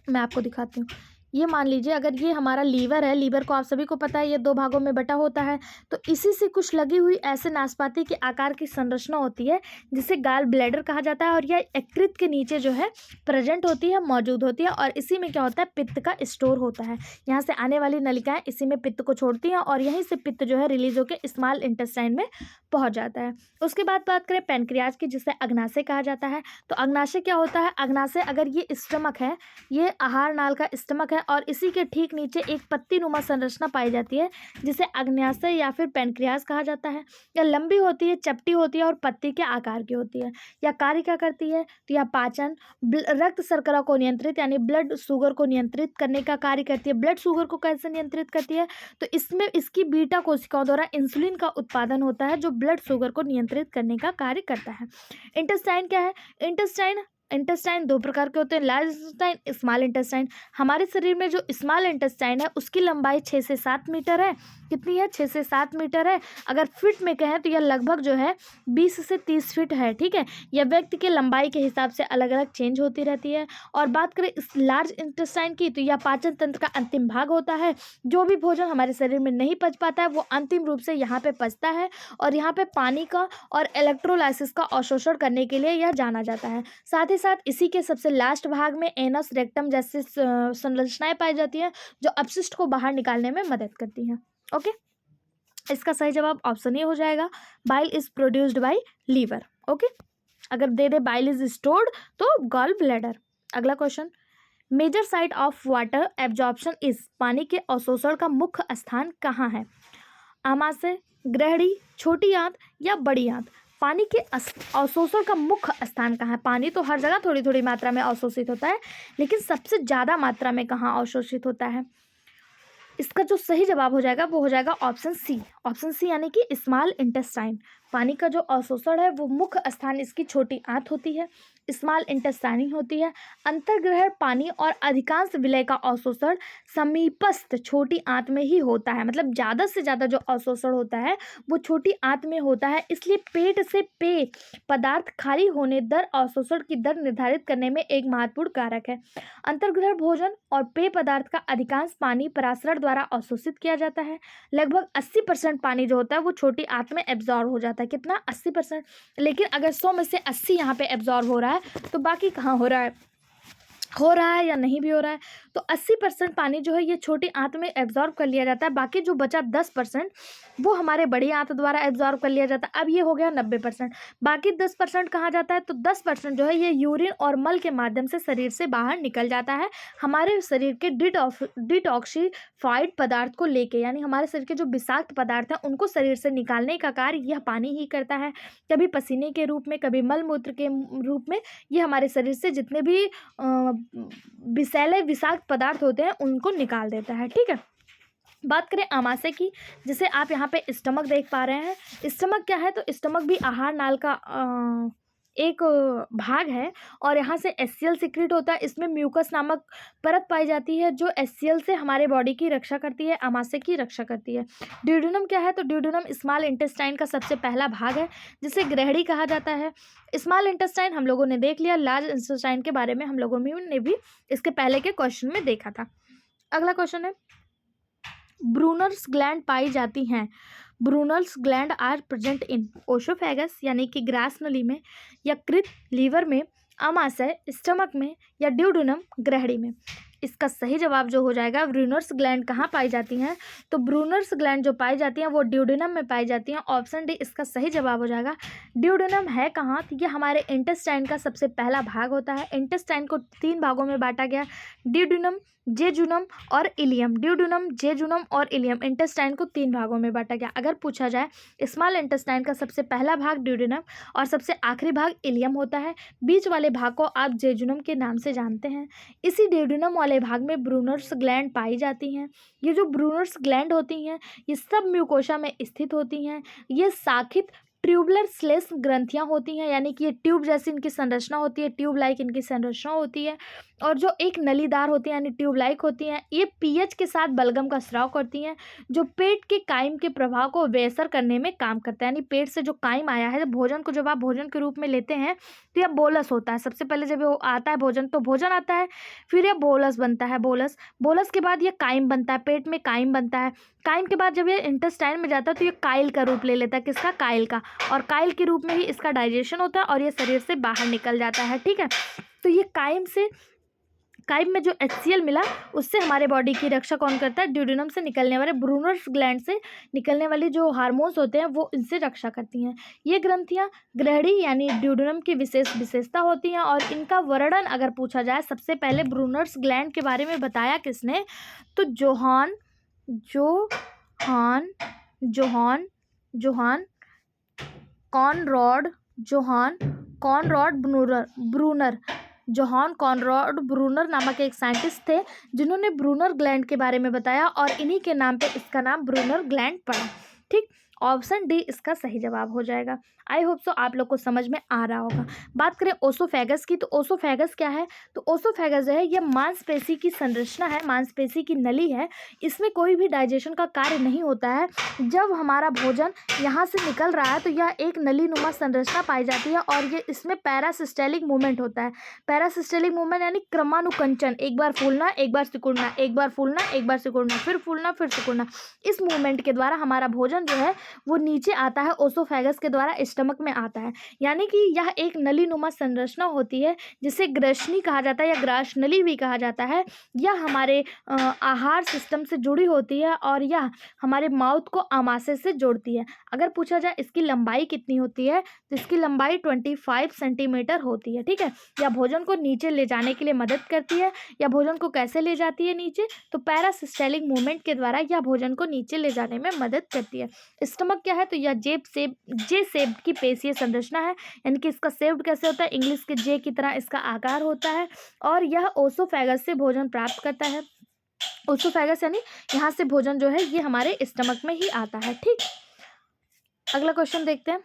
मैं आपको दिखाती हूँ। ये मान लीजिए अगर ये हमारा लीवर है, लीवर को आप सभी को पता है ये 2 भागों में बटा होता है, तो इसी से कुछ लगी हुई ऐसे नाशपाती के आकार की संरचना होती है जिसे गॉल ब्लैडर कहा जाता है। और यह यकृत के नीचे जो है प्रेजेंट होती है, मौजूद होती है। और इसी में क्या होता है? पित्त का स्टोर होता है। यहाँ से आने वाली नलिकाएं इसी में पित्त को छोड़ती हैं और यहीं से पित्त जो है रिलीज होकर स्मॉल इंटेस्टाइन में पहुंच जाता है। उसके बाद बात करें पैनक्रियाज की, जिसे अग्नाशय कहा जाता है। तो अग्नाशय क्या होता है? अग्नाशय अगर ये स्टमक है, ये आहार नाल का स्टमक है और इसी के ठीक नीचे एक पत्ती नुमा संरचना पाई जाती है जिसे अग्नाशय या फिर पैनक्रियाज कहा जाता है। यह लंबी होती है, चपटी होती है और पत्ती के आकार की होती है। यह कार्य क्या करती है? तो यह पाचन, रक्त शर्करा को नियंत्रित यानी ब्लड शुगर को नियंत्रित करने का कार्य करती है। ब्लड शुगर को कैसे नियंत्रित करती है? तो इसमें इसकी बीटा कोशिकाओं द्वारा इंसुलिन का उत्पादन होता है जो ब्लड शुगर को नियंत्रित करने का कार्य करता है। इंटेस्टाइन क्या है? इंटेस्टाइन 2 प्रकार के होते हैं, लार्ज इंटेस्टाइन, स्मॉल इंटेस्टाइन। हमारे शरीर में जो स्मॉल इंटेस्टाइन है उसकी लंबाई 6 से 7 मीटर है। कितनी है? 6 से 7 मीटर है। अगर फिट में कहें तो यह लगभग जो है 20 से 30 फीट है। ठीक है, यह व्यक्ति के लंबाई के हिसाब से अलग अलग चेंज होती रहती है। और बात करें इस लार्ज इंटेस्टाइन की, तो यह पाचन तंत्र का अंतिम भाग होता है। जो भी भोजन हमारे शरीर में नहीं पच पाता है वो अंतिम रूप से यहाँ पे पचता है और यहाँ पे पानी का और इलेक्ट्रोलाइसिस का अवशोषण करने के लिए यह जाना जाता है। साथ ही साथ इसी के सबसे लास्ट भाग में एनस, रेक्टम जैसी संरचनाएं पाई जाती हैं जो अपशिष्ट को बाहर निकालने में मदद करती हैं। ओके, इसका सही जवाब ऑप्शन ए हो जाएगा, bile is produced by liver. Okay, अगर दे दे बाइल इज स्टोर्ड तो गॉल ब्लैडर। अगला question, major site of water absorption is, पानी के अवशोषण का मुख्य स्थान कहाँ है? आमाशय, ग्रहणी, छोटी आंत या बड़ी आंत? पानी के अवशोषण का मुख्य स्थान कहाँ है? पानी तो हर जगह थोड़ी थोड़ी मात्रा में अवशोषित होता है, लेकिन सबसे ज़्यादा मात्रा में कहाँ अवशोषित होता है? इसका जो सही जवाब हो जाएगा वो हो जाएगा ऑप्शन सी। ऑप्शन सी यानी कि स्मॉल इंटेस्टाइन। पानी का जो अवशोषण है वो मुख्य स्थान इसकी छोटी आंत होती है, स्मॉल इंटेस्टाइन होती है। अंतर्ग्रहण पानी और अधिकांश विलय का अवशोषण समीपस्थ छोटी आंत में ही होता है। मतलब ज़्यादा से ज़्यादा जो अवशोषण होता है वो छोटी आंत में होता है। इसलिए पेट से पेय पदार्थ खाली होने दर अवशोषण की दर निर्धारित करने में एक महत्वपूर्ण कारक है। अंतर्ग्रहण भोजन और पेय पदार्थ का अधिकांश पानी परासरण द्वारा अवशोषित किया जाता है। लगभग 80% पानी जो होता है वो छोटी आंत में एब्जॉर्ब हो जाता है। कितना? 80%। लेकिन अगर 100 में से 80 यहाँ पे एब्जॉर्ब हो रहा है तो बाकी कहाँ हो रहा है? हो रहा है या नहीं भी हो रहा है। तो 80% पानी जो है ये छोटी आंत में एब्जॉर्ब कर लिया जाता है, बाकी जो बचा 10% वो हमारे बड़ी आंत द्वारा एब्जॉर्ब कर लिया जाता है। अब ये हो गया 90%। बाकी 10% कहाँ जाता है? तो 10% जो है ये यूरिन और मल के माध्यम से शरीर से बाहर निकल जाता है, हमारे शरीर के डिटॉक्सिफाइड पदार्थ को लेके, यानी हमारे शरीर के जो विषाक्त पदार्थ हैं उनको शरीर से निकालने का कार्य यह पानी ही करता है। कभी पसीने के रूप में, कभी मल मूत्र के रूप में ये हमारे शरीर से जितने भी विषैले विषाक्त पदार्थ होते हैं उनको निकाल देता है। ठीक है, बात करें आमाशय की, जिसे आप यहाँ पे स्टमक देख पा रहे हैं। स्टमक क्या है? तो स्टमक भी आहार नाल का एक भाग है और यहाँ से एचसीएल सिक्रेट होता है। इसमें म्यूकस नामक परत पाई जाती है जो एचसीएल से हमारे बॉडी की रक्षा करती है, आमाशय की रक्षा करती है। ड्यूडेनम क्या है? तो ड्यूडेनम स्मॉल इंटेस्टाइन का सबसे पहला भाग है जिसे ग्रहणी कहा जाता है। स्मॉल इंटेस्टाइन हम लोगों ने देख लिया, लार्ज इंटेस्टाइन के बारे में हम लोगों ने भी इसके पहले के क्वेश्चन में देखा था। अगला क्वेश्चन है, ब्रूनर्स ग्लैंड पाई जाती हैं। Brunner's gland are present in oesophagus यानी कि ग्रास नली में, यकृत लीवर में, आमाशय स्टमक में, या ड्यूडेनम ग्रहणी में। इसका सही जवाब जो हो जाएगा, ब्रूनर्स ग्लैंड कहाँ पाई जाती हैं? तो ब्रूनर्स ग्लैंड जो पाई जाती हैं वो ड्यूडेनम में पाई जाती हैं। ऑप्शन डी इसका सही जवाब हो जाएगा। ड्यूडेनम है कहाँ? तो ये हमारे इंटेस्टाइन का सबसे पहला भाग होता है। इंटेस्टाइन को 3 भागों में बांटा गया, ड्यूडेनम, जेजुनम और इलियम। ड्यूडेनम, जेजुनम और इलियम, इंटेस्टाइन को 3 भागों में बांटा गया। अगर पूछा जाए, स्मॉल इंटेस्टाइन का सबसे पहला भाग ड्यूडेनम और सबसे आखिरी भाग इलियम होता है। बीच वाले भाग को आप जेजुनम के नाम से जानते हैं। इसी ड्यूडेनम वाले भाग में ब्रूनर्स ग्लैंड पाई जाती हैं। ये जो ब्रूनर्स ग्लैंड होती हैं ये सब म्यूकोसा में स्थित होती हैं। ये शाखित ट्यूबलर स्लेश ग्रंथियां होती हैं, यानी कि ये ट्यूब जैसी इनकी संरचना होती है, ट्यूब लाइक इनकी संरचना होती है, और जो एक नलीदार होती हैं यानी ट्यूब लाइक होती हैं। ये पीएच के साथ बलगम का स्राव करती हैं जो पेट के काइम के प्रभाव को बेअसर करने में काम करता है। यानी पेट से जो काइम आया है, भोजन को जब आप भोजन के रूप में लेते हैं तो यह बोलस होता है। सबसे पहले जब वो आता है भोजन तो भोजन आता है, फिर यह बोलस बनता है, बोलस के बाद यह काइम बनता है, पेट में काइम बनता है। काइम के बाद जब ये इंटेस्टाइन में जाता है तो ये काइल का रूप ले लेता है। किसका? काइल का। और काइल के रूप में ही इसका डाइजेशन होता है और ये शरीर से बाहर निकल जाता है। ठीक है, तो ये काइम में जो HCl मिला उससे हमारे बॉडी की रक्षा कौन करता है? ड्यूडेनम से निकलने वाले ब्रूनर्स ग्लैंड से निकलने वाली जो हार्मोन्स होते हैं वो इनसे रक्षा करती हैं। ये ग्रंथियां ग्रहणी यानी ड्यूडेनम की विशेषता होती हैं और इनका वर्णन अगर पूछा जाए, सबसे पहले ब्रूनर्स ग्लैंड के बारे में बताया किसने? तो जोहान कॉनरॉड ब्रूनर नामक एक साइंटिस्ट थे जिन्होंने ब्रूनर ग्लैंड के बारे में बताया और इन्हीं के नाम पे इसका नाम ब्रूनर ग्लैंड पड़ा। ठीक, ऑप्शन डी इसका सही जवाब हो जाएगा। आई होप सो आप लोग को समझ में आ रहा होगा। बात करें ओसोफेगस की, तो ओसोफेगस क्या है? तो ओसोफेगस जो है यह मांसपेशी की संरचना है, मांसपेशी की नली है। इसमें कोई भी डाइजेशन का कार्य नहीं होता है। जब हमारा भोजन यहाँ से निकल रहा है तो यह एक नली नुमा संरचना पाई जाती है और ये इसमें पैरासिस्टेलिक मूवमेंट होता है। पैरासिस्टेलिक मूवमेंट यानी क्रमानुकंचन, एक बार फूलना, एक बार सिकुड़ना, एक बार फूलना, एक बार सिकुड़ना, फिर फूलना, फिर सिकुड़ना। इस मूवमेंट के द्वारा हमारा भोजन जो है वो नीचे आता है, ओसोफेगस के द्वारा स्टमक में आता है। यानी कि यह एक नली नुमा संरचना होती है जिसे ग्रसनी कहा जाता है या ग्रास नली भी कहा जाता है। यह हमारे आहार सिस्टम से जुड़ी होती है और यह हमारे माउथ को आमाशय से जोड़ती है। अगर पूछा जाए इसकी लंबाई कितनी होती है, तो इसकी लंबाई 25 सेंटीमीटर होती है। ठीक है, यह भोजन को नीचे ले जाने के लिए मदद करती है। या भोजन को कैसे ले जाती है नीचे? तो पैरासिस्टेलिक मूवमेंट के द्वारा यह भोजन को नीचे ले जाने में मदद करती है। स्टमक क्या है? तो यह जे शेप की पेशीय संरचना है, यानी कि इसका शेप कैसे होता है? इंग्लिश के जे की तरह इसका आकार होता है और यह ओसोफेगस से भोजन प्राप्त करता है। ओसोफेगस यानी यहाँ से भोजन जो है ये हमारे स्टमक में ही आता है। ठीक, अगला क्वेश्चन देखते हैं।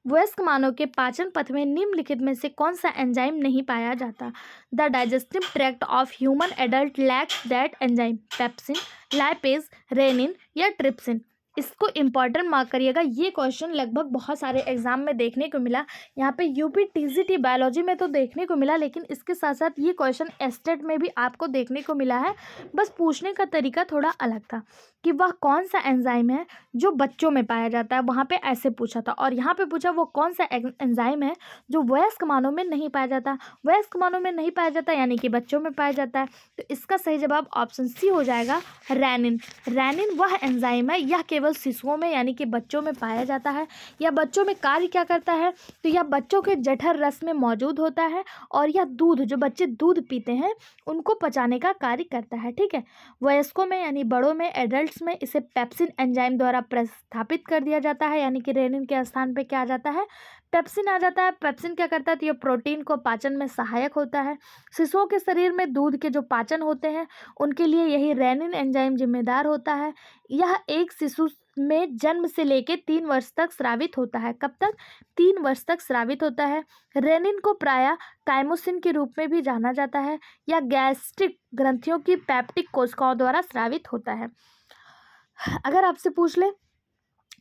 वयस्क मानव के पाचन पथ में निम्नलिखित में से कौन सा एंजाइम नहीं पाया जाता? The digestive tract of human adult lacks that enzyme, pepsin, lipase, rennin या ट्रिप्सिन। इसको इम्पॉर्टेंट मार्क करिएगा। ये क्वेश्चन लगभग बहुत सारे एग्जाम में देखने को मिला, यहाँ पे यूपी टीजीटी बायोलॉजी में तो देखने को मिला, लेकिन इसके साथ साथ ये क्वेश्चन एस्टेट में भी आपको देखने को मिला है। बस पूछने का तरीका थोड़ा अलग था कि वह कौन सा एंजाइम है जो बच्चों में पाया जाता है, वहाँ पे ऐसे पूछा था। और यहाँ पे पूछा वो कौन सा एंजाइम है जो वयस्क मानव में नहीं पाया जाता। वयस्क मानव में नहीं पाया जाता यानी कि बच्चों में पाया जाता है। तो इसका सही जवाब ऑप्शन सी हो जाएगा, रेनिन। रेनिन वह एंजाइम है, यह केवल शिशुओं में यानी कि बच्चों में पाया जाता है। यह बच्चों में कार्य क्या करता है, तो यह बच्चों के जठर रस में मौजूद होता है और यह दूध, जो बच्चे दूध पीते हैं उनको पचाने का कार्य करता है। ठीक है, वयस्कों में यानी बड़ों में, एडल्ट्स में इसे पेप्सिन एंजाइम द्वारा प्रतिस्थापित कर दिया जाता है, यानी कि रेनिन के स्थान पे क्या आ जाता है, पेप्सिन आ जाता है। पेप्सिन क्या करता है, तो यह प्रोटीन को पाचन में सहायक होता है। शिशुओं के शरीर में दूध के जो पाचन होते हैं उनके लिए यही रेनिन एंजाइम जिम्मेदार होता है। यह एक शिशु में जन्म से लेके 3 वर्ष तक स्रावित होता है। कब तक, 3 वर्ष तक स्रावित होता है। रेनिन को प्रायः काइमोसिन के रूप में भी जाना जाता है। यह गैस्ट्रिक ग्रंथियों की पेप्टिक कोशिकाओं द्वारा स्रावित होता है। अगर आपसे पूछ ले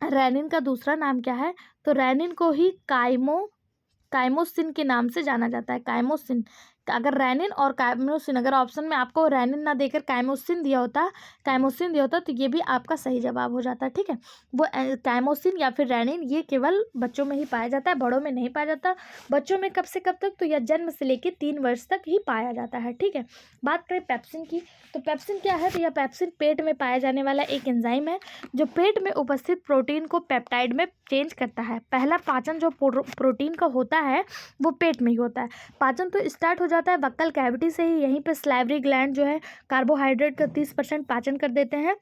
रेनिन का दूसरा नाम क्या है, तो रेनिन को ही काइमोसिन के नाम से जाना जाता है। काइमोसिन, अगर रेनिन और काइमोसिन, अगर ऑप्शन में आपको रेनिन ना देकर काइमोसिन दिया होता तो ये भी आपका सही जवाब हो जाता। ठीक है, वो काइमोसिन या फिर रेनिन ये केवल बच्चों में ही पाया जाता है, बड़ों में नहीं पाया जाता। बच्चों में कब से कब तक, तो यह जन्म से लेकर 3 वर्ष तक ही पाया जाता है। ठीक है, बात करें पेप्सिन की, तो पेप्सिन क्या है, तो यह पेप्सिन पेट में पाया जाने वाला एक एंजाइम है जो पेट में उपस्थित प्रोटीन को पेप्टाइड में चेंज करता है। पहला पाचन जो प्रोटीन का होता है वो पेट में ही होता है। पाचन तो स्टार्ट हो जाता है बक्कल कैविटी से ही। यहीं पे सलाइवरी ग्लैंड जो है कार्बोहाइड्रेट का 30% पाचन कर देते हैं,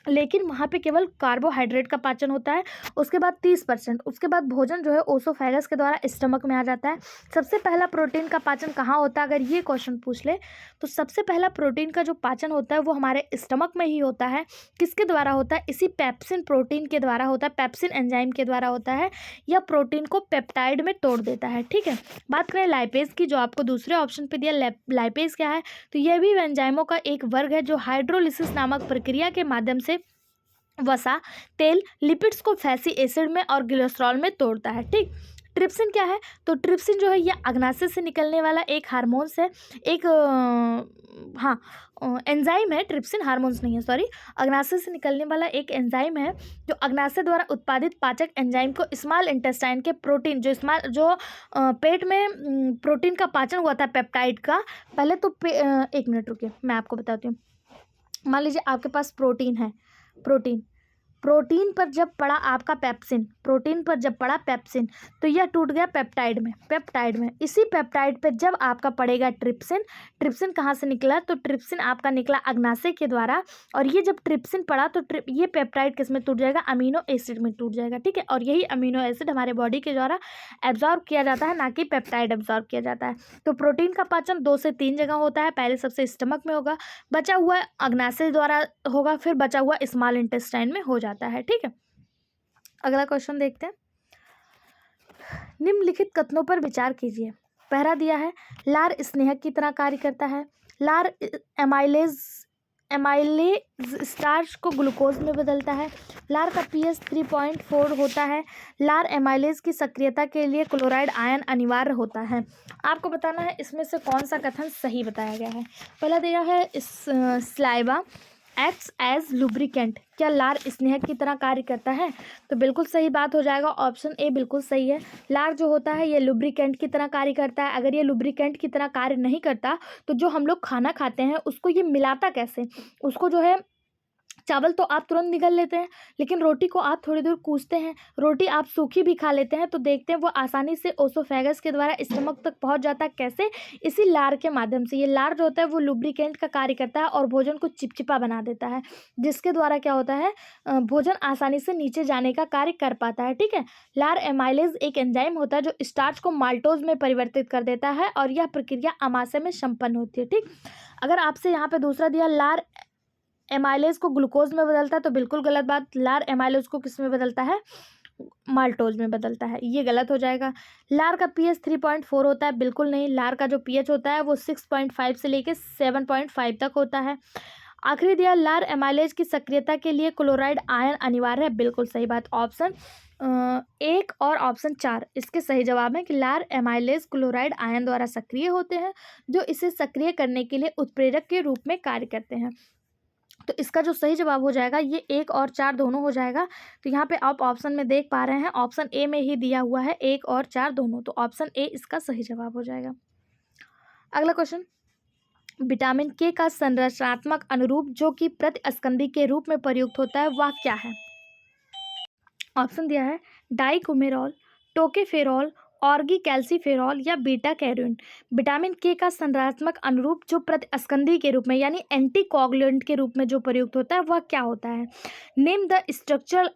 लेकिन वहाँ पे केवल कार्बोहाइड्रेट का पाचन होता है। उसके बाद 30%, उसके बाद भोजन जो है ओसोफेगस के द्वारा स्टमक में आ जाता है। सबसे पहला प्रोटीन का पाचन कहाँ होता है, अगर ये क्वेश्चन पूछ ले तो सबसे पहला प्रोटीन का जो पाचन होता है वो हमारे स्टमक में ही होता है। किसके द्वारा होता है, इसी पेप्सिन प्रोटीन के द्वारा होता है, पेप्सिन एंजाइम के द्वारा होता है। यह प्रोटीन को पेप्टाइड में तोड़ देता है। ठीक है, बात करें लाइपेज की, जो आपको दूसरे ऑप्शन पर दिया। लाइपेज क्या है, तो यह भी एंजाइमों का एक वर्ग है जो हाइड्रोलिसिस नामक प्रक्रिया के माध्यम से वसा, तेल, लिपिड्स को फैटी एसिड में और ग्लिसरॉल में तोड़ता है। ठीक, ट्रिप्सिन क्या है, तो ट्रिप्सिन जो है यह अग्नाशय से निकलने वाला एक हार्मोन्स है, एक एंजाइम है। ट्रिप्सिन हार्मोन्स नहीं है, सॉरी, अग्नाशय से निकलने वाला एक एंजाइम है जो अग्नाशय द्वारा उत्पादित पाचक एंजाइम को स्मॉल इंटेस्टाइन के प्रोटीन जो पेट में प्रोटीन का पाचन हुआ था पेप्टाइड का। पहले तो एक मिनट रुकिए, मैं आपको बताती हूँ। मान लीजिए आपके पास प्रोटीन है, प्रोटीन पर जब पड़ा आपका पेप्सिन, प्रोटीन पर जब पड़ा पेप्सिन तो यह टूट गया पेप्टाइड में। इसी पेप्टाइड पे जब आपका पड़ेगा ट्रिप्सिन कहाँ से निकला, तो ट्रिप्सिन आपका निकला अग्नाशय के द्वारा। और ये जब ट्रिप्सिन पड़ा तो ये पेप्टाइड किस में टूट जाएगा, अमीनो एसिड में टूट जाएगा। ठीक है, और यही अमीनो एसिड हमारे बॉडी के द्वारा एब्जॉर्ब किया जाता है, ना कि पेप्टाइड एब्जॉर्ब किया जाता है। तो प्रोटीन का पाचन 2 से 3 जगह होता है। पहले सबसे स्टमक में होगा, बचा हुआ अग्नाशय द्वारा होगा, फिर बचा हुआ स्मॉल इंटेस्टाइन में हो जाता है। ठीक है, अगला क्वेश्चन देखते हैं। निम्नलिखित कथनों पर विचार कीजिए। पहला दिया है, लार स्नेहक की तरह कार्य करता है। लार एमाइलेज स्टार्च को ग्लूकोज में बदलता है। लार का पीएच 3.4 होता है। लार एमाइलेज की सक्रियता के लिए क्लोराइड आयन अनिवार्य होता है। आपको बताना है इसमें से कौन सा कथन सही बताया गया है। पहला दिया है, स्लाइवा एक्ट्स एज लुब्रिकेंट। क्या लार स्नेहक की तरह कार्य करता है, तो बिल्कुल सही बात हो जाएगा, ऑप्शन ए बिल्कुल सही है। लार जो होता है ये लुब्रिकेंट की तरह कार्य करता है। अगर ये लुब्रिकेंट की तरह कार्य नहीं करता तो जो हम लोग खाना खाते हैं उसको ये मिलाता कैसे, उसको जो है चावल तो आप तुरंत निगल लेते हैं, लेकिन रोटी को आप थोड़ी दूर कूचते हैं। रोटी आप सूखी भी खा लेते हैं तो देखते हैं वो आसानी से ओसोफेगस के द्वारा स्टमक तक पहुंच जाता है। कैसे, इसी लार के माध्यम से। ये लार जो होता है वो लुब्रिकेंट का कार्य करता है और भोजन को चिपचिपा बना देता है, जिसके द्वारा क्या होता है, भोजन आसानी से नीचे जाने का कार्य कर पाता है। ठीक है, लार एमाइलेज एक एंजाइम होता है जो स्टार्च को माल्टोज में परिवर्तित कर देता है और यह प्रक्रिया आमाशय में संपन्न होती है। ठीक, अगर आपसे यहाँ पे दूसरा दिया, लार एमाइलेज को ग्लूकोज में बदलता है, तो बिल्कुल गलत बात। लार एमाइलेज को किस में बदलता है, माल्टोज में बदलता है, ये गलत हो जाएगा। लार का पीएच 3.4 होता है, बिल्कुल नहीं। लार का जो पीएच होता है वो 6.5 से लेके 7.5 तक होता है। आखिरी दिया, लार एमाइलेज की सक्रियता के लिए क्लोराइड आयन अनिवार्य है। बिल्कुल सही बात, ऑप्शन 1 और ऑप्शन 4 इसके सही जवाब है कि लार एमाइलेज क्लोराइड आयन द्वारा सक्रिय होते हैं, जो इसे सक्रिय करने के लिए उत्प्रेरक के रूप में कार्य करते हैं। तो इसका जो सही जवाब हो जाएगा ये 1 और 4 दोनों हो जाएगा। तो यहाँ पे आप ऑप्शन में देख पा रहे हैं, ऑप्शन ए में ही दिया हुआ है 1 और 4 दोनों, तो ऑप्शन ए इसका सही जवाब हो जाएगा। अगला क्वेश्चन, विटामिन के का संरचनात्मक अनुरूप जो कि प्रतिस्कंदी के रूप में प्रयुक्त होता है वह क्या है? ऑप्शन दिया है डाइकुमेरॉल, टोकेफेरॉल, ऑर्गीकैल्सीफेरॉल या बीटा कैरोटीन। विटामिन के का संरचनात्मक अनुरूप जो प्रतिस्कंदी के रूप में यानी एंटीकोगुलेंट के रूप में जो प्रयुक्त होता है वह क्या होता है? Name the structural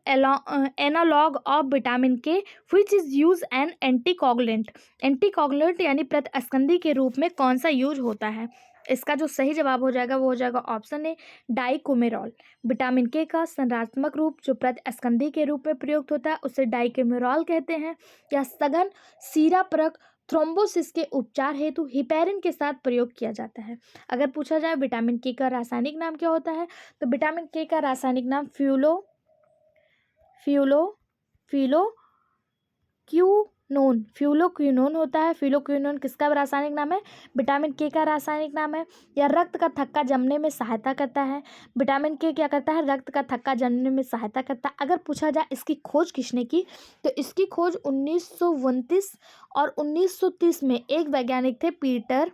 analogue of vitamin K which is use an anticoagulant. Anticoagulant यानी प्रतिस्कंदी के रूप में कौन सा यूज होता है? इसका जो सही जवाब हो जाएगा वो हो जाएगा ऑप्शन ए डाइकुमेरॉल। विटामिन के का संरचनात्मक रूप जो प्रतिस्कंदी के रूप में प्रयुक्त होता है उसे डाइकुमेरॉल कहते हैं। या सघन सीरापरक थ्रोम्बोसिस के उपचार हेतु हिपेरिन के साथ प्रयोग किया जाता है। अगर पूछा जाए विटामिन के का रासायनिक नाम क्या होता है, तो विटामिन के का रासायनिक नाम फ्यूलोक्विनोन होता है। फ्यूलोक्विनोन किसका रासायनिक नाम है? विटामिन के का रासायनिक नाम है। या रक्त का थक्का जमने में सहायता करता है। विटामिन के क्या करता है? रक्त का थक्का जमने में सहायता करता है। अगर पूछा जाए इसकी खोज किसने की, तो इसकी खोज 1929 और 1930 में एक वैज्ञानिक थे पीटर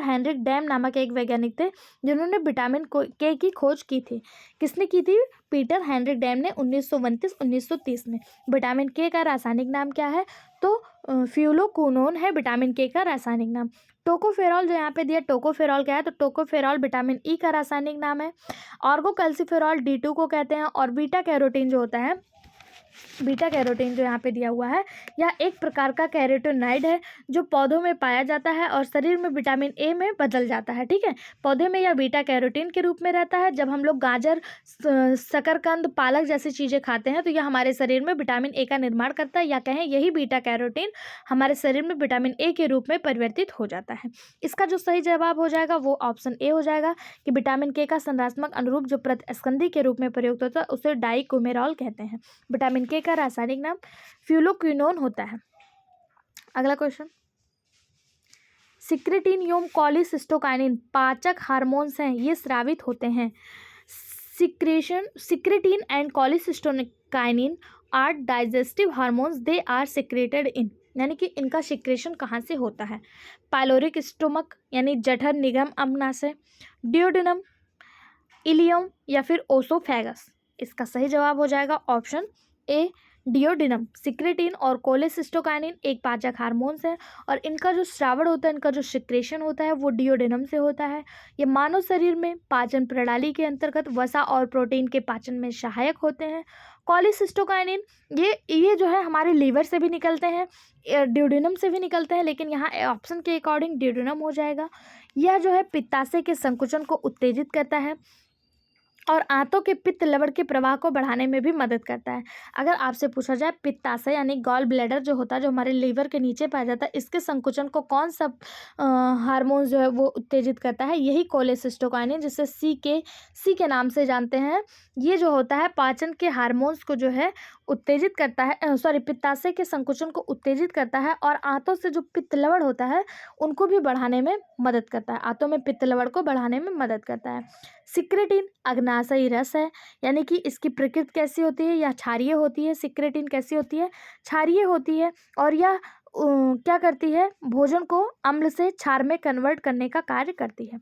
हेनरिक डैम नामक एक वैज्ञानिक थे जिन्होंने विटामिन के की खोज की थी। किसने की थी? पीटर हेनरिक डैम ने 1929-1930 में। विटामिन के का रासायनिक नाम क्या है? तो फ्यूलोक्विनोन है विटामिन के का रासायनिक नाम। टोकोफेरॉल जो यहाँ पे दिया, टोकोफेरॉल क्या है? तो टोकोफेरॉल विटामिन ई का रासायनिक नाम है। ऑर्गोकैल्सीफेरॉल D2 को कहते हैं। और बीटा कैरोटीन जो होता है, बीटा कैरोटीन जो यहाँ पे दिया हुआ है, यह एक प्रकार का कैरोटीनॉइड है जो पौधों में पाया जाता है और शरीर में विटामिन ए में बदल जाता है। ठीक है, पौधे में यह बीटा कैरोटीन के रूप में रहता है। जब हम लोग गाजर, शकरकंद, पालक जैसी चीज़ें खाते हैं तो यह हमारे शरीर में विटामिन ए का निर्माण करता है, या कहें यही बीटा कैरोटीन हमारे शरीर में विटामिन ए के रूप में परिवर्तित हो जाता है। इसका जो सही जवाब हो जाएगा वो ऑप्शन ए हो जाएगा कि विटामिन के का संरचनात्मक अनुरूप जो प्रतिस्कंदी के रूप में प्रयुक्त होता है उसे डाइकुमेरॉल कहते हैं। विटामिन के का रासायनिक नाम फ्यूलोक्विनोन होता है। अगला क्वेश्चन, सिक्रेटिन एवं कोलिसिस्टोकाइनिन पाचक हार्मोन्स हैं, ये स्रावित होते हैं। Secretin and cholecystokinin are digestive hormones, they are secreted in, यानी कि इनका सिक्रेशन कहाँ से होता है? पाइलोरिक स्टोमक यानी जठर निगम अम्नाशय, डियोडेनम, इलियम या फिर ओसोफेगस। इसका सही जवाब हो जाएगा ऑप्शन ए डियोडेनम। सिक्रेटिन और कोलेसिस्टोकाइनिन एक पाचक हार्मोन्स हैं और इनका जो श्रावण होता है, इनका जो सिक्रेशन होता है वो डियोडेनम से होता है। ये मानव शरीर में पाचन प्रणाली के अंतर्गत वसा और प्रोटीन के पाचन में सहायक होते हैं। कोलेसिस्टोकाइनिन ये जो है हमारे लीवर से भी निकलते हैं, डियोडेनम से भी निकलते हैं, लेकिन यहाँ ऑप्शन के अकॉर्डिंग डियोडेनम हो जाएगा। यह जो है पित्ताशय के संकुचन को उत्तेजित करता है और आंतों के पित्त लवण के प्रवाह को बढ़ाने में भी मदद करता है। अगर आपसे पूछा जाए पित्ताशय यानी गॉल ब्लैडर जो होता है, जो हमारे लीवर के नीचे पाया जाता है, इसके संकुचन को कौन सा हार्मोन जो है वो उत्तेजित करता है? यही कोलेसिस्टोकाइनिन, जिसे सी के नाम से जानते हैं। ये जो होता है पाचन के हार्मोन्स को जो है उत्तेजित करता है, पित्ताशय के संकुचन को उत्तेजित करता है और आंतों से जो पित्त लवण होता है उनको भी बढ़ाने में मदद करता है, आंतों में पित्त लवण को बढ़ाने में मदद करता है। सिक्रेटिन अग्नाशयी रस है, यानी कि इसकी प्रकृति कैसी होती है? यह क्षारीय होती है। सिक्रेटिन कैसी होती है? क्षारीय होती है। और यह क्या करती है? भोजन को अम्ल से क्षार में कन्वर्ट करने का कार्य करती है।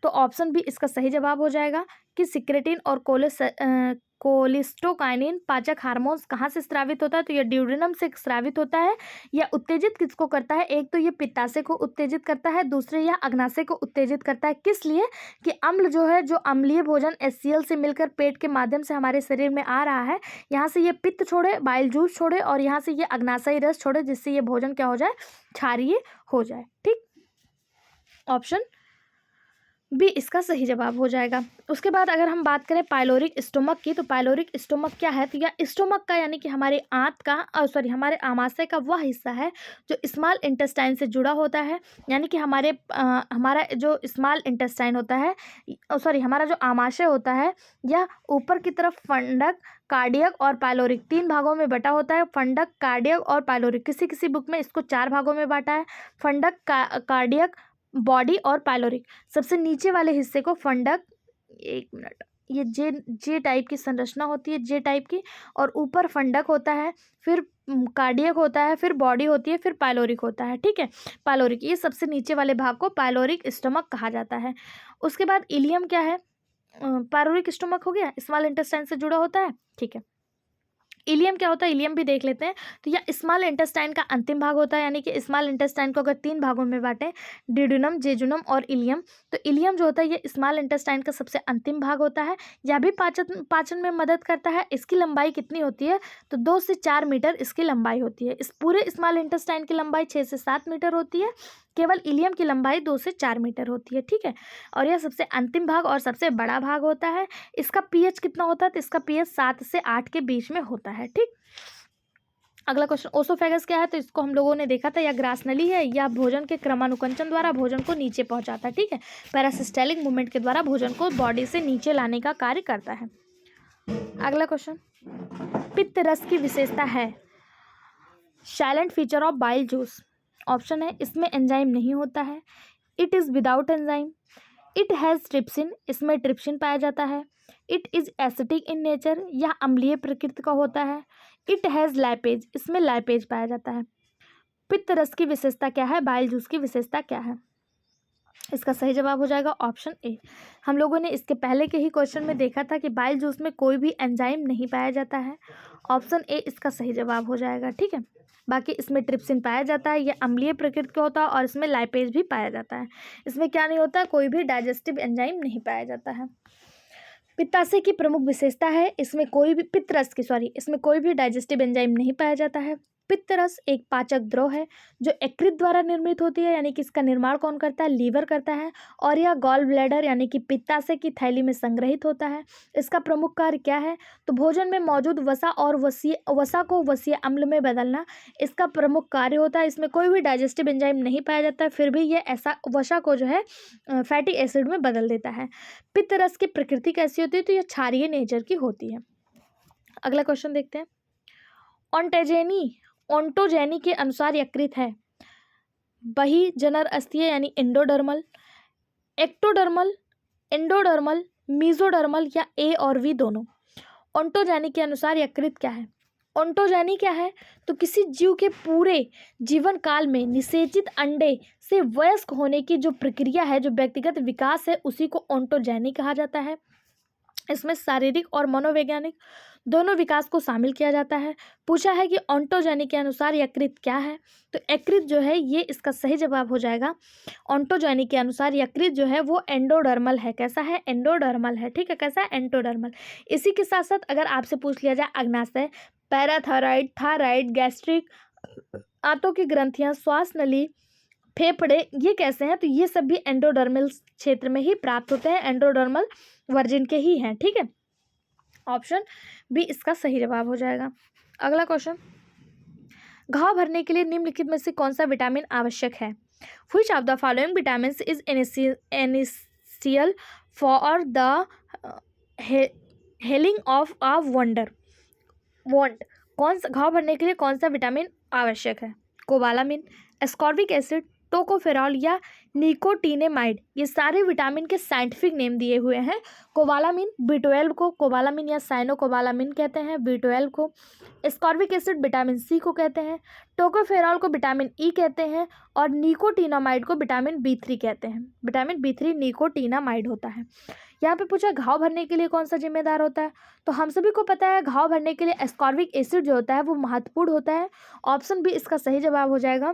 तो ऑप्शन बी इसका सही जवाब हो जाएगा कि सिक्रेटिन और कोलिस्टोकाइनिन पाचक हार्मोन्स कहाँ से स्रावित होता है? तो यह डियोडेनम से स्रावित होता है। यह उत्तेजित किसको करता है? एक तो ये पित्ताशय को उत्तेजित करता है, दूसरे यह अग्नाशय को उत्तेजित करता है। किस लिए? कि अम्ल जो है, जो अम्लीय भोजन HCl से मिलकर पेट के माध्यम से हमारे शरीर में आ रहा है, यहाँ से ये पित्त छोड़े, बाइल जूस छोड़े और यहाँ से ये अग्नाशयी रस छोड़े, जिससे ये भोजन क्या हो जाए? क्षारीय हो जाए। ठीक, ऑप्शन बी इसका सही जवाब हो जाएगा। उसके बाद अगर हम बात करें पाइलोरिक स्टोमक की, तो पाइलोरिक स्टोमक क्या है, तो यह स्टोमक का यानी कि हमारे आंत का हमारे आमाशय का वह हिस्सा है जो स्मॉल इंटेस्टाइन से जुड़ा होता है। यानी कि हमारा जो स्मॉल इंटेस्टाइन होता है, हमारा जो आमाशय होता है, यह ऊपर की तरफ फंडक, कार्डियक और पाइलोरिक 3 भागों में बटा होता है। फंडक, कार्डियक और पाइलोरिक, किसी किसी बुक में इसको 4 भागों में बांटा है। फंडक, कार्डियक, बॉडी और पाइलोरिक। सबसे नीचे वाले हिस्से को फंडक, एक मिनट, ये जे टाइप की संरचना होती है, जे टाइप की, और ऊपर फंडक होता है, फिर कार्डियक होता है, फिर बॉडी होती है, फिर पाइलोरिक होता है। ठीक है, पाइलोरिक, ये सबसे नीचे वाले भाग को पाइलोरिक स्टमक कहा जाता है। उसके बाद इलियम क्या है, पाइलोरिक स्टमक हो गया, स्मॉल इंटेस्टाइन से जुड़ा होता है। ठीक है, इलियम क्या होता है, इलियम भी देख लेते हैं। तो यह स्मॉल इंटेस्टाइन का अंतिम भाग होता है, यानी कि स्मॉल इंटेस्टाइन को अगर 3 भागों में बांटें, डिड्यूनम, जेजुनम और इलियम, तो इलियम जो होता है ये स्मॉल इंटेस्टाइन का सबसे अंतिम भाग होता है। यह भी पाचन में मदद करता है। इसकी लंबाई कितनी होती है, तो 2 से 4 मीटर इसकी लंबाई होती है। इस पूरे स्मॉल इंटेस्टाइन की लंबाई 6 से 7 मीटर होती है, केवल इलियम की लंबाई 2 से 4 मीटर होती है। ठीक है, और यह सबसे अंतिम भाग और सबसे बड़ा भाग होता है। इसका पीएच कितना होता है, तो इसका पीएच 7 से 8 के बीच में होता है। ठीक, अगला क्वेश्चन, ओसोफेगस क्या है, तो इसको हम लोगों ने देखा था, या ग्रास नली है, या भोजन के क्रमानुकंचन द्वारा भोजन को नीचे पहुंचाता है। ठीक है, पैरासिस्टेलिक मूवमेंट के द्वारा भोजन को बॉडी से नीचे लाने का कार्य करता है। अगला क्वेश्चन, पित्त रस की विशेषता है, silent feature of bile juice. Option है, इसमें एंजाइम नहीं होता है, it is without enzyme, it has trypsin, इसमें ट्रिप्सिन पाया जाता है, it is acetic in nature, यह अम्लीय प्रकृति का होता है, इट हैज़ लाइपेज, इसमें लाइपेज पाया जाता है। पित्त रस की विशेषता क्या है, बाइल जूस की विशेषता क्या है, इसका सही जवाब हो जाएगा ऑप्शन ए। हम लोगों ने इसके पहले के ही क्वेश्चन में देखा था कि बाइल जूस में कोई भी एंजाइम नहीं पाया जाता है। ऑप्शन ए इसका सही जवाब हो जाएगा। ठीक है, बाकी इसमें ट्रिप्सिन पाया जाता है, यह अम्लीय प्रकृति का होता है, और इसमें लाइपेज भी पाया जाता है। इसमें क्या नहीं होता, कोई भी डाइजेस्टिव एंजाइम नहीं पाया जाता है। पित्ताशय की प्रमुख विशेषता है, इसमें कोई भी इसमें कोई भी डाइजेस्टिव एंजाइम नहीं पाया जाता है। पित्तरस एक पाचक द्रव है जो यकृत द्वारा निर्मित होती है, यानी कि इसका निर्माण कौन करता है, लीवर करता है, और यह गॉल ब्लैडर यानी कि पित्ताशय की थैली में संग्रहित होता है। इसका प्रमुख कार्य क्या है, तो भोजन में मौजूद वसा को वसीय अम्ल में बदलना इसका प्रमुख कार्य होता है। इसमें कोई भी डाइजेस्टिव एंजाइम नहीं पाया जाता है, फिर भी ये ऐसा वसा को जो है फैटी एसिड में बदल देता है। पित्त रस की प्रकृति कैसी होती है, तो यह क्षारीय नेचर की होती है। अगला क्वेश्चन देखते हैं, ओंटोजेनी के अनुसार यकृत है बही जनर अस्थिय यानी एंडोडर्मल, एक्टोडर्मल, एंडोडर्मल, मीजोडर्मल, या ए और वी दोनों। ओंटोजेनी के अनुसार यकृत क्या है, ओंटोजेनी क्या है, तो किसी जीव के पूरे जीवन काल में निषेचित अंडे से वयस्क होने की जो प्रक्रिया है, जो व्यक्तिगत विकास है, उसी को ओंटोजेनी कहा जाता है। इसमें शारीरिक और मनोवैज्ञानिक दोनों विकास को शामिल किया जाता है। पूछा है कि ओंटोजेनी के अनुसार यकृत क्या है, तो यकृत जो है ये इसका सही जवाब हो जाएगा। ओंटोजेनी के अनुसार यकृत जो है वो एंडोडर्मल है। कैसा है, एंडोडर्मल है। ठीक है, कैसा है, एंडोडर्मल। इसी के साथ साथ अगर आपसे पूछ लिया जाए अग्नाशय, पैराथायराइड, थायराइड, गैस्ट्रिक, आंतों की ग्रंथियां, श्वास नली, फेफड़े, ये कैसे हैं, तो ये सब भी एंडोडर्मल क्षेत्र में ही प्राप्त होते हैं, एंडोडर्मल वर्जिन के ही हैं। ठीक है, ऑप्शन बी इसका सही जवाब हो जाएगा। अगला क्वेश्चन, घाव भरने के लिए निम्नलिखित में से कौन सा विटामिन आवश्यक है, which of the following vitamin is essential for the hailing of a वंड। कौन सा घाव भरने के लिए कौन सा विटामिन आवश्यक है, कोबालामिन, एस्कॉर्बिक एसिड, टोकोफेरॉल, या निकोटिनेमाइड। ये सारे विटामिन के साइंटिफिक नेम दिए हुए हैं। कोबालामिन, B12 को कोबालामिन या साइनोकोबालामिन कहते हैं, B12 को। एस्कॉर्बिक एसिड विटामिन सी को कहते हैं, टोकोफेरॉल को विटामिन ई कहते हैं, और निकोटिनामाइड को विटामिन B3 कहते हैं। विटामिन B3 निकोटिनामाइड होता है। यहाँ पे पूछा घाव भरने के लिए कौन सा जिम्मेदार होता है, तो हम सभी को पता है घाव भरने के लिए एस्कॉर्बिक एसिड जो होता है वो महत्वपूर्ण होता है। ऑप्शन बी इसका सही जवाब हो जाएगा।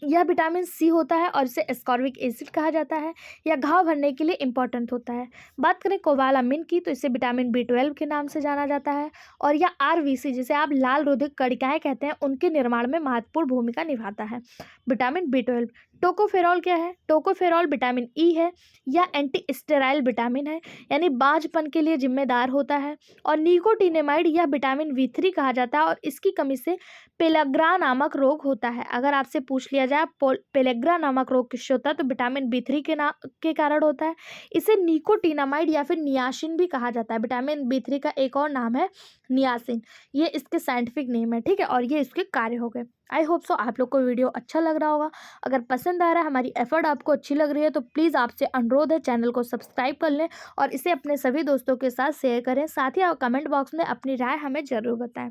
यह विटामिन सी होता है और इसे एस्कॉर्बिक एसिड कहा जाता है। यह घाव भरने के लिए इंपॉर्टेंट होता है। बात करें कोबालामिन की, तो इसे विटामिन B12 के नाम से जाना जाता है, और यह RBC जिसे आप लाल रोधिक कणिकाएं कहते हैं उनके निर्माण में महत्वपूर्ण भूमिका निभाता है। Vitamin B12। टोकोफेरॉल क्या है? टोकोफेरॉल विटामिन ई है या एंटी स्टेराइल विटामिन है, यानी बांझपन के लिए जिम्मेदार होता है। और निकोटिनेमाइड या विटामिन बी3 कहा जाता है और इसकी कमी से पेलाग्रा नामक रोग होता है। अगर आपसे पूछ लिया जाए पेलाग्रा नामक रोग किससे होता है, तो विटामिन बी3 के कारण होता है। इसे निकोटिनामाइड या फिर नियासिन भी कहा जाता है। विटामिन बी3 का एक और नाम है नियासिन, ये इसके साइंटिफिक नेम है, ठीक है। और ये इसके कार्य हो गए। आई होप सो आप लोग को वीडियो अच्छा लग रहा होगा। अगर पसंद आ रहा है, हमारी एफर्ट आपको अच्छी लग रही है, तो प्लीज़ आपसे अनुरोध है चैनल को सब्सक्राइब कर लें और इसे अपने सभी दोस्तों के साथ शेयर करें। साथ ही आप कमेंट बॉक्स में अपनी राय हमें ज़रूर बताएं।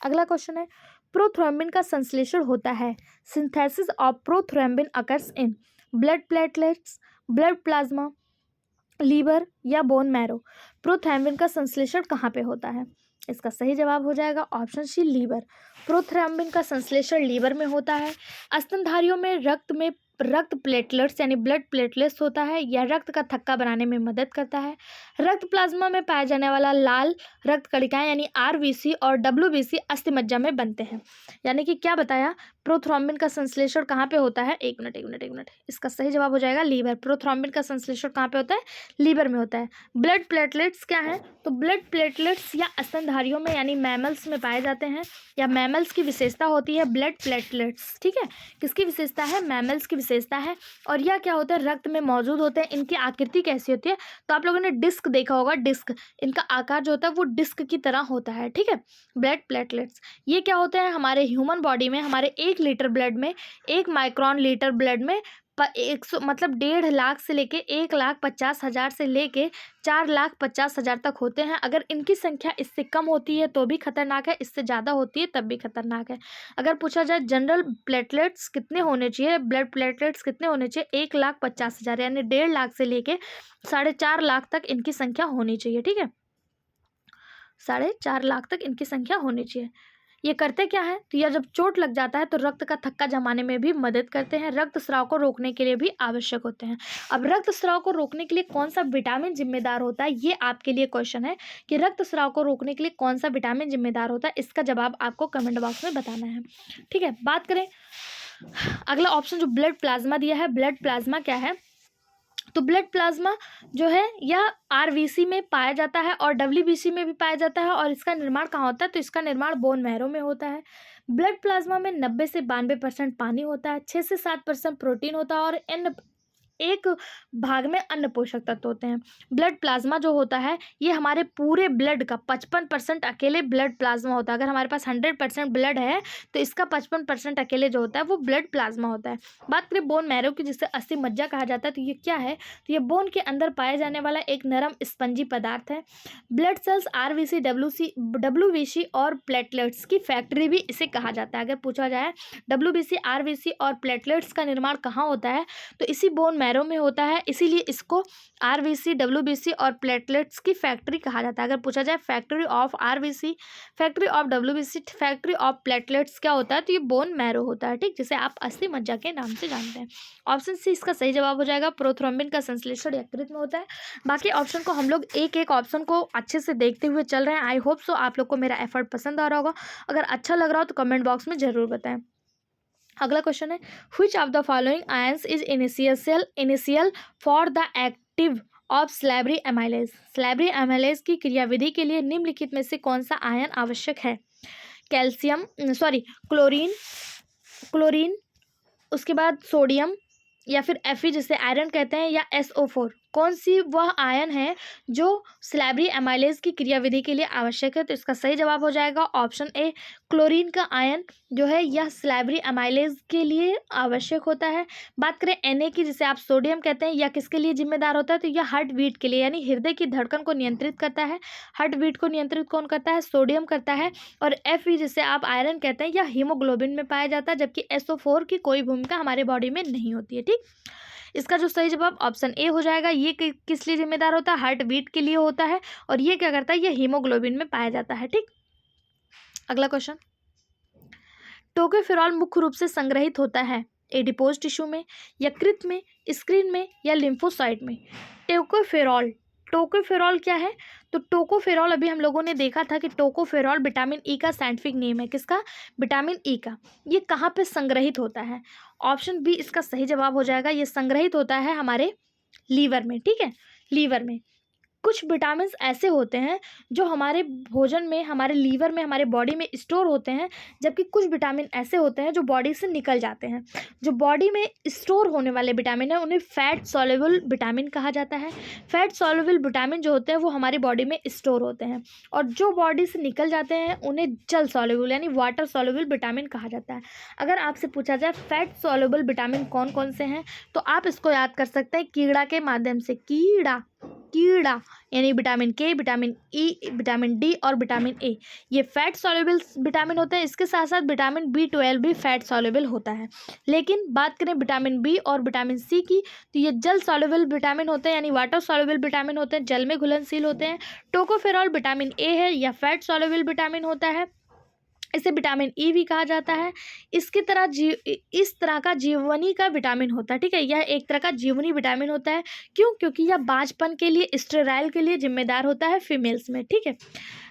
अगला क्वेश्चन है, प्रोथ्रोम्बिन का संश्लेषण होता है। Synthesis of prothrombin occurs in blood platelets, blood plasma, liver या बोन मैरो। प्रोथ्रोम्बिन का संश्लेषण कहाँ पे होता है? इसका सही जवाब हो जाएगा ऑप्शन सी, लीवर। प्रोथ्रोम्बिन का संश्लेषण लीवर में होता है। स्तनधारियों में रक्त प्लेटलेट्स यानी ब्लड प्लेटलेट्स होता है, यह रक्त का थक्का बनाने में मदद करता है। रक्त प्लाज्मा में पाया जाने वाला लाल रक्त कणिकाएं यानी आरबीसी और डब्ल्यूबीसी अस्थिमज्जा में बनते हैं। यानी कि क्या बताया, प्रोथ्रोम्बिन का संश्लेषण कहाँ पे होता है? एक मिनट, इसका सही जवाब हो जाएगा लीवर। प्रोथ्रोम्बिन का संश्लेषण कहाँ पे होता है? लीवर में होता है। ब्लड प्लेटलेट्स क्या है? तो ब्लड प्लेटलेट्स या स्तनधारियों में यानी मैमल्स में पाए जाते हैं, या मैमल्स की विशेषता होती है ब्लड प्लेटलेट्स, ठीक है। किसकी विशेषता है? मैमल्स की विशेषता है। और यह क्या होता है? रक्त में मौजूद होते हैं। इनकी आकृति कैसी होती है? तो आप लोगों ने डिस्क देखा होगा, डिस्क, इनका आकार जो होता है वो डिस्क की तरह होता है, ठीक है। ब्लड प्लेटलेट्स ये क्या होते हैं? हमारे ह्यूमन बॉडी में, हमारे 1 लीटर ब्लड में, 1 माइक्रोन लीटर ब्लड में 100 मतलब 1.5 लाख से लेके 1,50,000 से लेके 4,50,000 तक होते हैं। अगर इनकी संख्या इससे कम होती है तो भी खतरनाक है, इससे ज़्यादा होती है तब भी खतरनाक है। अगर पूछा जाए जनरल प्लेटलेट्स कितने होने चाहिए, ब्लड प्लेटलेट्स कितने होने चाहिए, 1,50,000 यानी 1.5 लाख से लेके 4.5 लाख तक इनकी संख्या होनी चाहिए, ठीक है। 4.5 लाख तक इनकी संख्या होनी चाहिए। ये करते क्या है? तो यह जब चोट लग जाता है तो रक्त का थक्का जमाने में भी मदद करते हैं, रक्त स्राव को रोकने के लिए भी आवश्यक होते हैं। अब रक्त स्राव को रोकने के लिए कौन सा विटामिन जिम्मेदार होता है, ये आपके लिए क्वेश्चन है कि रक्त स्राव को रोकने के लिए कौन सा विटामिन जिम्मेदार होता है। इसका जवाब आपको कमेंट बॉक्स में बताना है, ठीक है। बात करें अगला ऑप्शन जो ब्लड प्लाज्मा दिया है, ब्लड प्लाज्मा क्या है? तो ब्लड प्लाज्मा जो है यह आरबीसी में पाया जाता है और डब्ल्यूबीसी में भी पाया जाता है। और इसका निर्माण कहाँ होता है? तो इसका निर्माण बोन मैरो में होता है। ब्लड प्लाज्मा में 90 से 92% पानी होता है, 6 से 7% प्रोटीन होता है और एक भाग में अन्य पोषक तत्व होते हैं। ब्लड प्लाज्मा जो होता है ये हमारे पूरे ब्लड का 55% अकेले ब्लड प्लाज्मा होता है। अगर हमारे पास 100% ब्लड है तो इसका 55% अकेले जो होता है वो ब्लड प्लाज्मा होता है। बात करें बोन मैरो की, जिसे अस्थि मज्जा कहा जाता है, तो ये क्या है? तो ये बोन के अंदर पाया जाने वाला एक नरम स्पंजी पदार्थ है। ब्लड सेल्स, आरबीसी, डब्ल्यूबीसी और प्लेटलेट्स की फैक्ट्री भी इसे कहा जाता है। अगर पूछा जाए डब्ल्यूबीसी, आरबीसी और प्लेटलेट्स का निर्माण कहाँ होता है, तो इसी बोन मैरो में होता है, इसीलिए इसको आरबीसी, डब्ल्यूबीसी और प्लेटलेट्स की फैक्ट्री कहा जाता है। अगर पूछा जाए factory of RBC, factory of WBC, factory of platelets क्या होता है, तो ये बोन मैरो होता है, ठीक, जिसे आप अस्थि मज्जा के नाम से जानते हैं। ऑप्शन सी इसका सही जवाब हो जाएगा। प्रोथ्रोम्बिन का संश्लेषण यकृत में होता है। बाकी ऑप्शन को हम लोग एक एक ऑप्शन को अच्छे से देखते हुए चल रहे हैं। आई होप सो आप लोग को मेरा एफर्ट पसंद आ रहा होगा। अगर अच्छा लग रहा हो तो कमेंट बॉक्स में जरूर बताएं। अगला क्वेश्चन है, which of the following ions is initial for the active of salivary amylase. Salivary amylase की क्रियाविधि के लिए निम्नलिखित में से कौन सा आयन आवश्यक है? क्लोरीन, उसके बाद सोडियम, या फिर Fe जिसे आयरन कहते हैं, या SO4। कौन सी वह आयन है जो स्लैबरी एमाइलेज की क्रियाविधि के लिए आवश्यक है? तो इसका सही जवाब हो जाएगा ऑप्शन ए, क्लोरीन का आयन जो है यह स्लैबरी एमाइलेज के लिए आवश्यक होता है। बात करें Na की, जिसे आप सोडियम कहते हैं, यह किसके लिए जिम्मेदार होता है? तो यह हार्ट बीट के लिए यानी हृदय की धड़कन को नियंत्रित करता है। हार्ट बीट को नियंत्रित कौन करता है? सोडियम करता है। और Fe जिसे आप आयरन कहते हैं, यह हीमोग्लोबिन में पाया जाता है, जबकि SO4 की कोई भूमिका हमारे बॉडी में नहीं होती है, ठीक। इसका जो सही जवाब ऑप्शन ए हो जाएगा। ये किस लिए जिम्मेदार होता है? हार्ट बीट के लिए होता है। और ये क्या करता है? ये हीमोग्लोबिन में पाया जाता है, ठीक। अगला क्वेश्चन, टोकोफेरॉल मुख्य रूप से संग्रहित होता है एडिपोज टिश्यू में, यकृत में, स्क्रीन में या लिम्फोसाइट में। टोकोफेरॉल क्या है? तो टोकोफेरॉल अभी हम लोगों ने देखा था कि टोकोफेरॉल विटामिन ई का साइंटिफिक नेम है। किसका? विटामिन ई का। ये कहाँ पे संग्रहित होता है? ऑप्शन बी इसका सही जवाब हो जाएगा। ये संग्रहित होता है हमारे लीवर में, ठीक है, लीवर में। कुछ विटामिन्स ऐसे होते हैं जो हमारे भोजन में, हमारे लीवर में, हमारे बॉडी में स्टोर होते हैं, जबकि कुछ विटामिन ऐसे होते हैं जो बॉडी से निकल जाते हैं। जो बॉडी में स्टोर होने वाले विटामिन है उन्हें फैट सॉल्युबल विटामिन कहा जाता है। फैट सॉल्युबल विटामिन जो होते हैं वो हमारी बॉडी में स्टोर होते हैं, और जो बॉडी से निकल जाते हैं उन्हें जल सॉल्युबल यानी वाटर सॉल्युबल विटामिन कहा जाता है। अगर आपसे पूछा जाए फैट सॉल्युबल विटामिन कौन कौन से हैं, तो आप इसको याद कर सकते हैं कीड़ा के माध्यम से। कीड़ा यानी विटामिन के, विटामिन ई, विटामिन डी और विटामिन ए, ये फैट सॉल्युबल विटामिन होते हैं। इसके साथ साथ विटामिन B12 भी फैट सॉल्युबल होता है। लेकिन बात करें विटामिन बी और विटामिन सी की, तो ये जल सॉल्युबल विटामिन होते हैं यानी वाटर सॉल्युबल विटामिन होते हैं, जल में घुलनशील होते हैं। टोकोफेरॉल विटामिन ए है, यह फैट सॉल्युबल विटामिन होता है, इसे विटामिन ई भी कहा जाता है। इसकी तरह इस तरह का जीवनी का विटामिन होता है, ठीक है, यह एक तरह का जीवनी विटामिन होता है। क्यों? क्योंकि यह बांझपन के लिए, स्टेराइल के लिए जिम्मेदार होता है फीमेल्स में, ठीक है।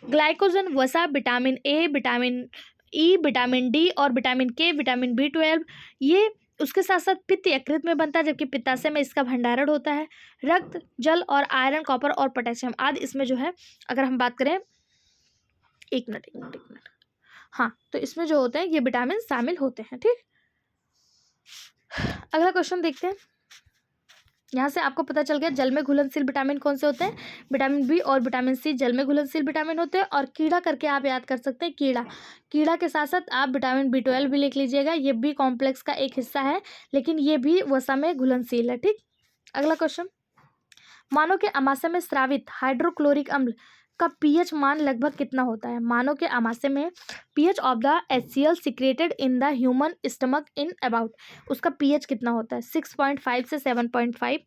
ग्लाइकोजन, वसा, vitamin A, vitamin E, vitamin D और विटामिन के, विटामिन B12, ये उसके साथ साथ पित्त यकृत में बनता है, जबकि पित्ताशय में इसका भंडारण होता है। रक्त, जल और आयरन, कॉपर और पोटेशियम आदि इसमें जो है, अगर हम बात करें, एक मिनट, हाँ, तो इसमें जो होते हैं ये विटामिन शामिल होते हैं, ठीक। अगला क्वेश्चन देखते हैं। यहाँ से आपको पता चल गया जल में घुलनशील विटामिन कौन से होते हैं। विटामिन बी और विटामिन सी जल में घुलनशील विटामिन होते हैं। और कीड़ा करके आप याद कर सकते हैं, कीड़ा के साथ साथ आप विटामिन B12 भी लिख लीजिएगा। ये बी कॉम्प्लेक्स का एक हिस्सा है, लेकिन ये भी वसा में घुलनशील है, ठीक। अगला क्वेश्चन, मानव के आमाशय में स्रावित हाइड्रोक्लोरिक अम्ल का पीएच मान लगभग कितना होता है? मानव के आमाशय में pH of the HCl secreted in the human stomach in about, उसका पीएच कितना होता है? 6.5 से 7.5,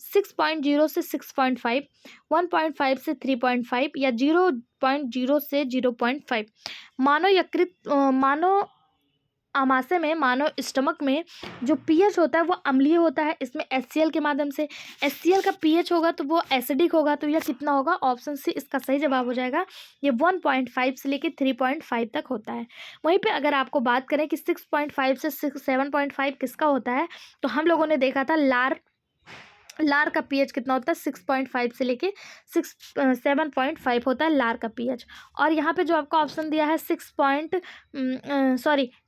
6.0 से 6.5, 1.5 से 3.5 या 0.0 से 0.5। मानव आमाशय में, मानव स्टमक में जो पीएच होता है वो अम्लीय होता है। इसमें HCl के माध्यम से HCl का पीएच होगा तो वो एसिडिक होगा, तो यह कितना होगा? ऑप्शन सी इसका सही जवाब हो जाएगा। ये 1.5 से लेकर 3.5 तक होता है। वहीं पे अगर आपको बात करें कि 6.5 से 7.5 किसका होता है, तो हम लोगों ने देखा था लार का पीएच कितना होता है? 6.5 से लेके 7.5 होता है लार का पीएच। और यहाँ पे जो आपका ऑप्शन दिया है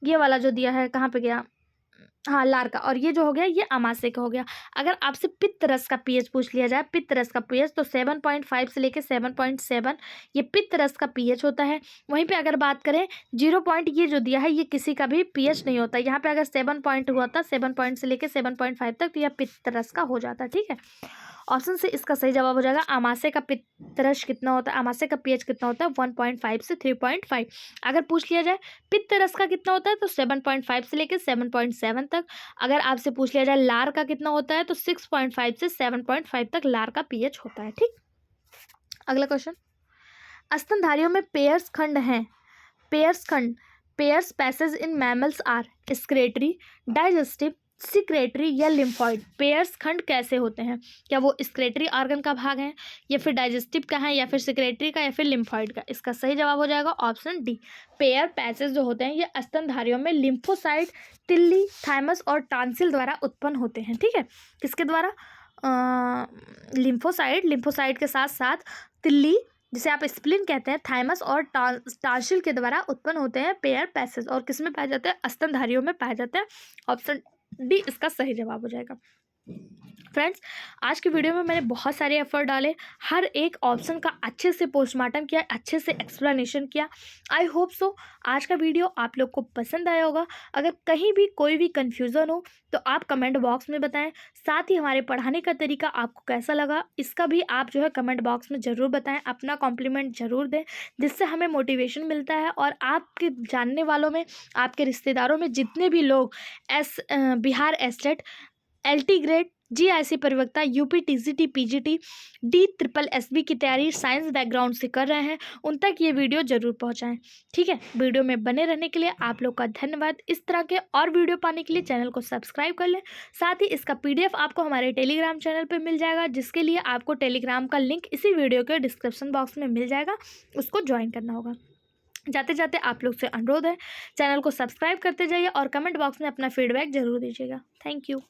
ये वाला जो दिया है, कहाँ पे गया, हाँ, लार का, और ये जो हो गया ये आमाशय का हो गया। अगर आपसे पित्त रस का पीएच पूछ लिया जाए, पित्त रस का पीएच, तो 7.5 से लेके 7.7 ये पित्त रस का पीएच होता है। वहीं पे अगर बात करें 0 पॉइंट, ये जो दिया है ये किसी का भी पीएच नहीं होता। यहाँ पे अगर 7 पॉइंट हुआ था, 7 पॉइंट से लेके 7.5 तक, तो यह पित्त रस का हो जाता है, ठीक है। ऑप्शन से इसका सही जवाब हो जाएगा। आमाशय का पित्तरस कितना होता है, आमाशय का पीएच कितना होता है? 1.5 से 3.5। अगर पूछ लिया जाए पित्तरस का कितना होता है, तो 7.5 से लेकर 7.7 तक। अगर आपसे पूछ लिया जाए लार का कितना होता है, तो 6.5 से 7.5 तक लार का पीएच होता है, ठीक। अगला क्वेश्चन, स्तनधारियों में पेयर्स खंड हैं। Peyer's passage in mammals are secretory, digestive, secretory या लिम्फॉइड। पेयर्स खंड कैसे होते हैं? क्या वो स्क्रेटरी ऑर्गन का भाग है, या फिर डाइजेस्टिव का है, या फिर सिक्रेटरी का, या फिर लिम्फॉइड का? इसका सही जवाब हो जाएगा ऑप्शन डी। पेयर पैसेज जो होते हैं ये स्तनधारियों में लिम्फोसाइट, तिल्ली, थाइमस और टांसिल द्वारा उत्पन्न होते हैं, ठीक है। किसके द्वारा? लिम्फोसाइट के साथ साथ तिल्ली, जिसे आप स्प्लिन कहते हैं, थाइमस और टांसिल के द्वारा उत्पन्न होते हैं पेयर पैसेज। और किस में पाए जाते हैं? स्तनधारियों में पाए जाते हैं। ऑप्शन डी इसका सही जवाब हो जाएगा। फ्रेंड्स, आज की वीडियो में मैंने बहुत सारे एफर्ट डाले, हर एक ऑप्शन का अच्छे से पोस्टमार्टम किया, अच्छे से एक्सप्लेनेशन किया। आई होप सो आज का वीडियो आप लोग को पसंद आया होगा। अगर कहीं भी कोई भी कन्फ्यूज़न हो तो आप कमेंट बॉक्स में बताएं। साथ ही हमारे पढ़ाने का तरीका आपको कैसा लगा, इसका भी आप जो है कमेंट बॉक्स में ज़रूर बताएं, अपना कॉम्प्लीमेंट ज़रूर दें, जिससे हमें मोटिवेशन मिलता है। और आपके जानने वालों में, आपके रिश्तेदारों में जितने भी लोग Bihar estate LT grade, GIC परिवक्ता, UP TCT PGT DSSB की तैयारी साइंस बैकग्राउंड से कर रहे हैं, उन तक ये वीडियो जरूर पहुंचाएं। ठीक है, वीडियो में बने रहने के लिए आप लोग का धन्यवाद। इस तरह के और वीडियो पाने के लिए चैनल को सब्सक्राइब कर लें। साथ ही इसका PDF आपको हमारे टेलीग्राम चैनल पर मिल जाएगा, जिसके लिए आपको टेलीग्राम का लिंक इसी वीडियो के डिस्क्रिप्शन बॉक्स में मिल जाएगा, उसको ज्वाइन करना होगा। जाते जाते आप लोग से अनुरोध है, चैनल को सब्सक्राइब करते जाइए और कमेंट बॉक्स में अपना फीडबैक जरूर दीजिएगा। Thank you.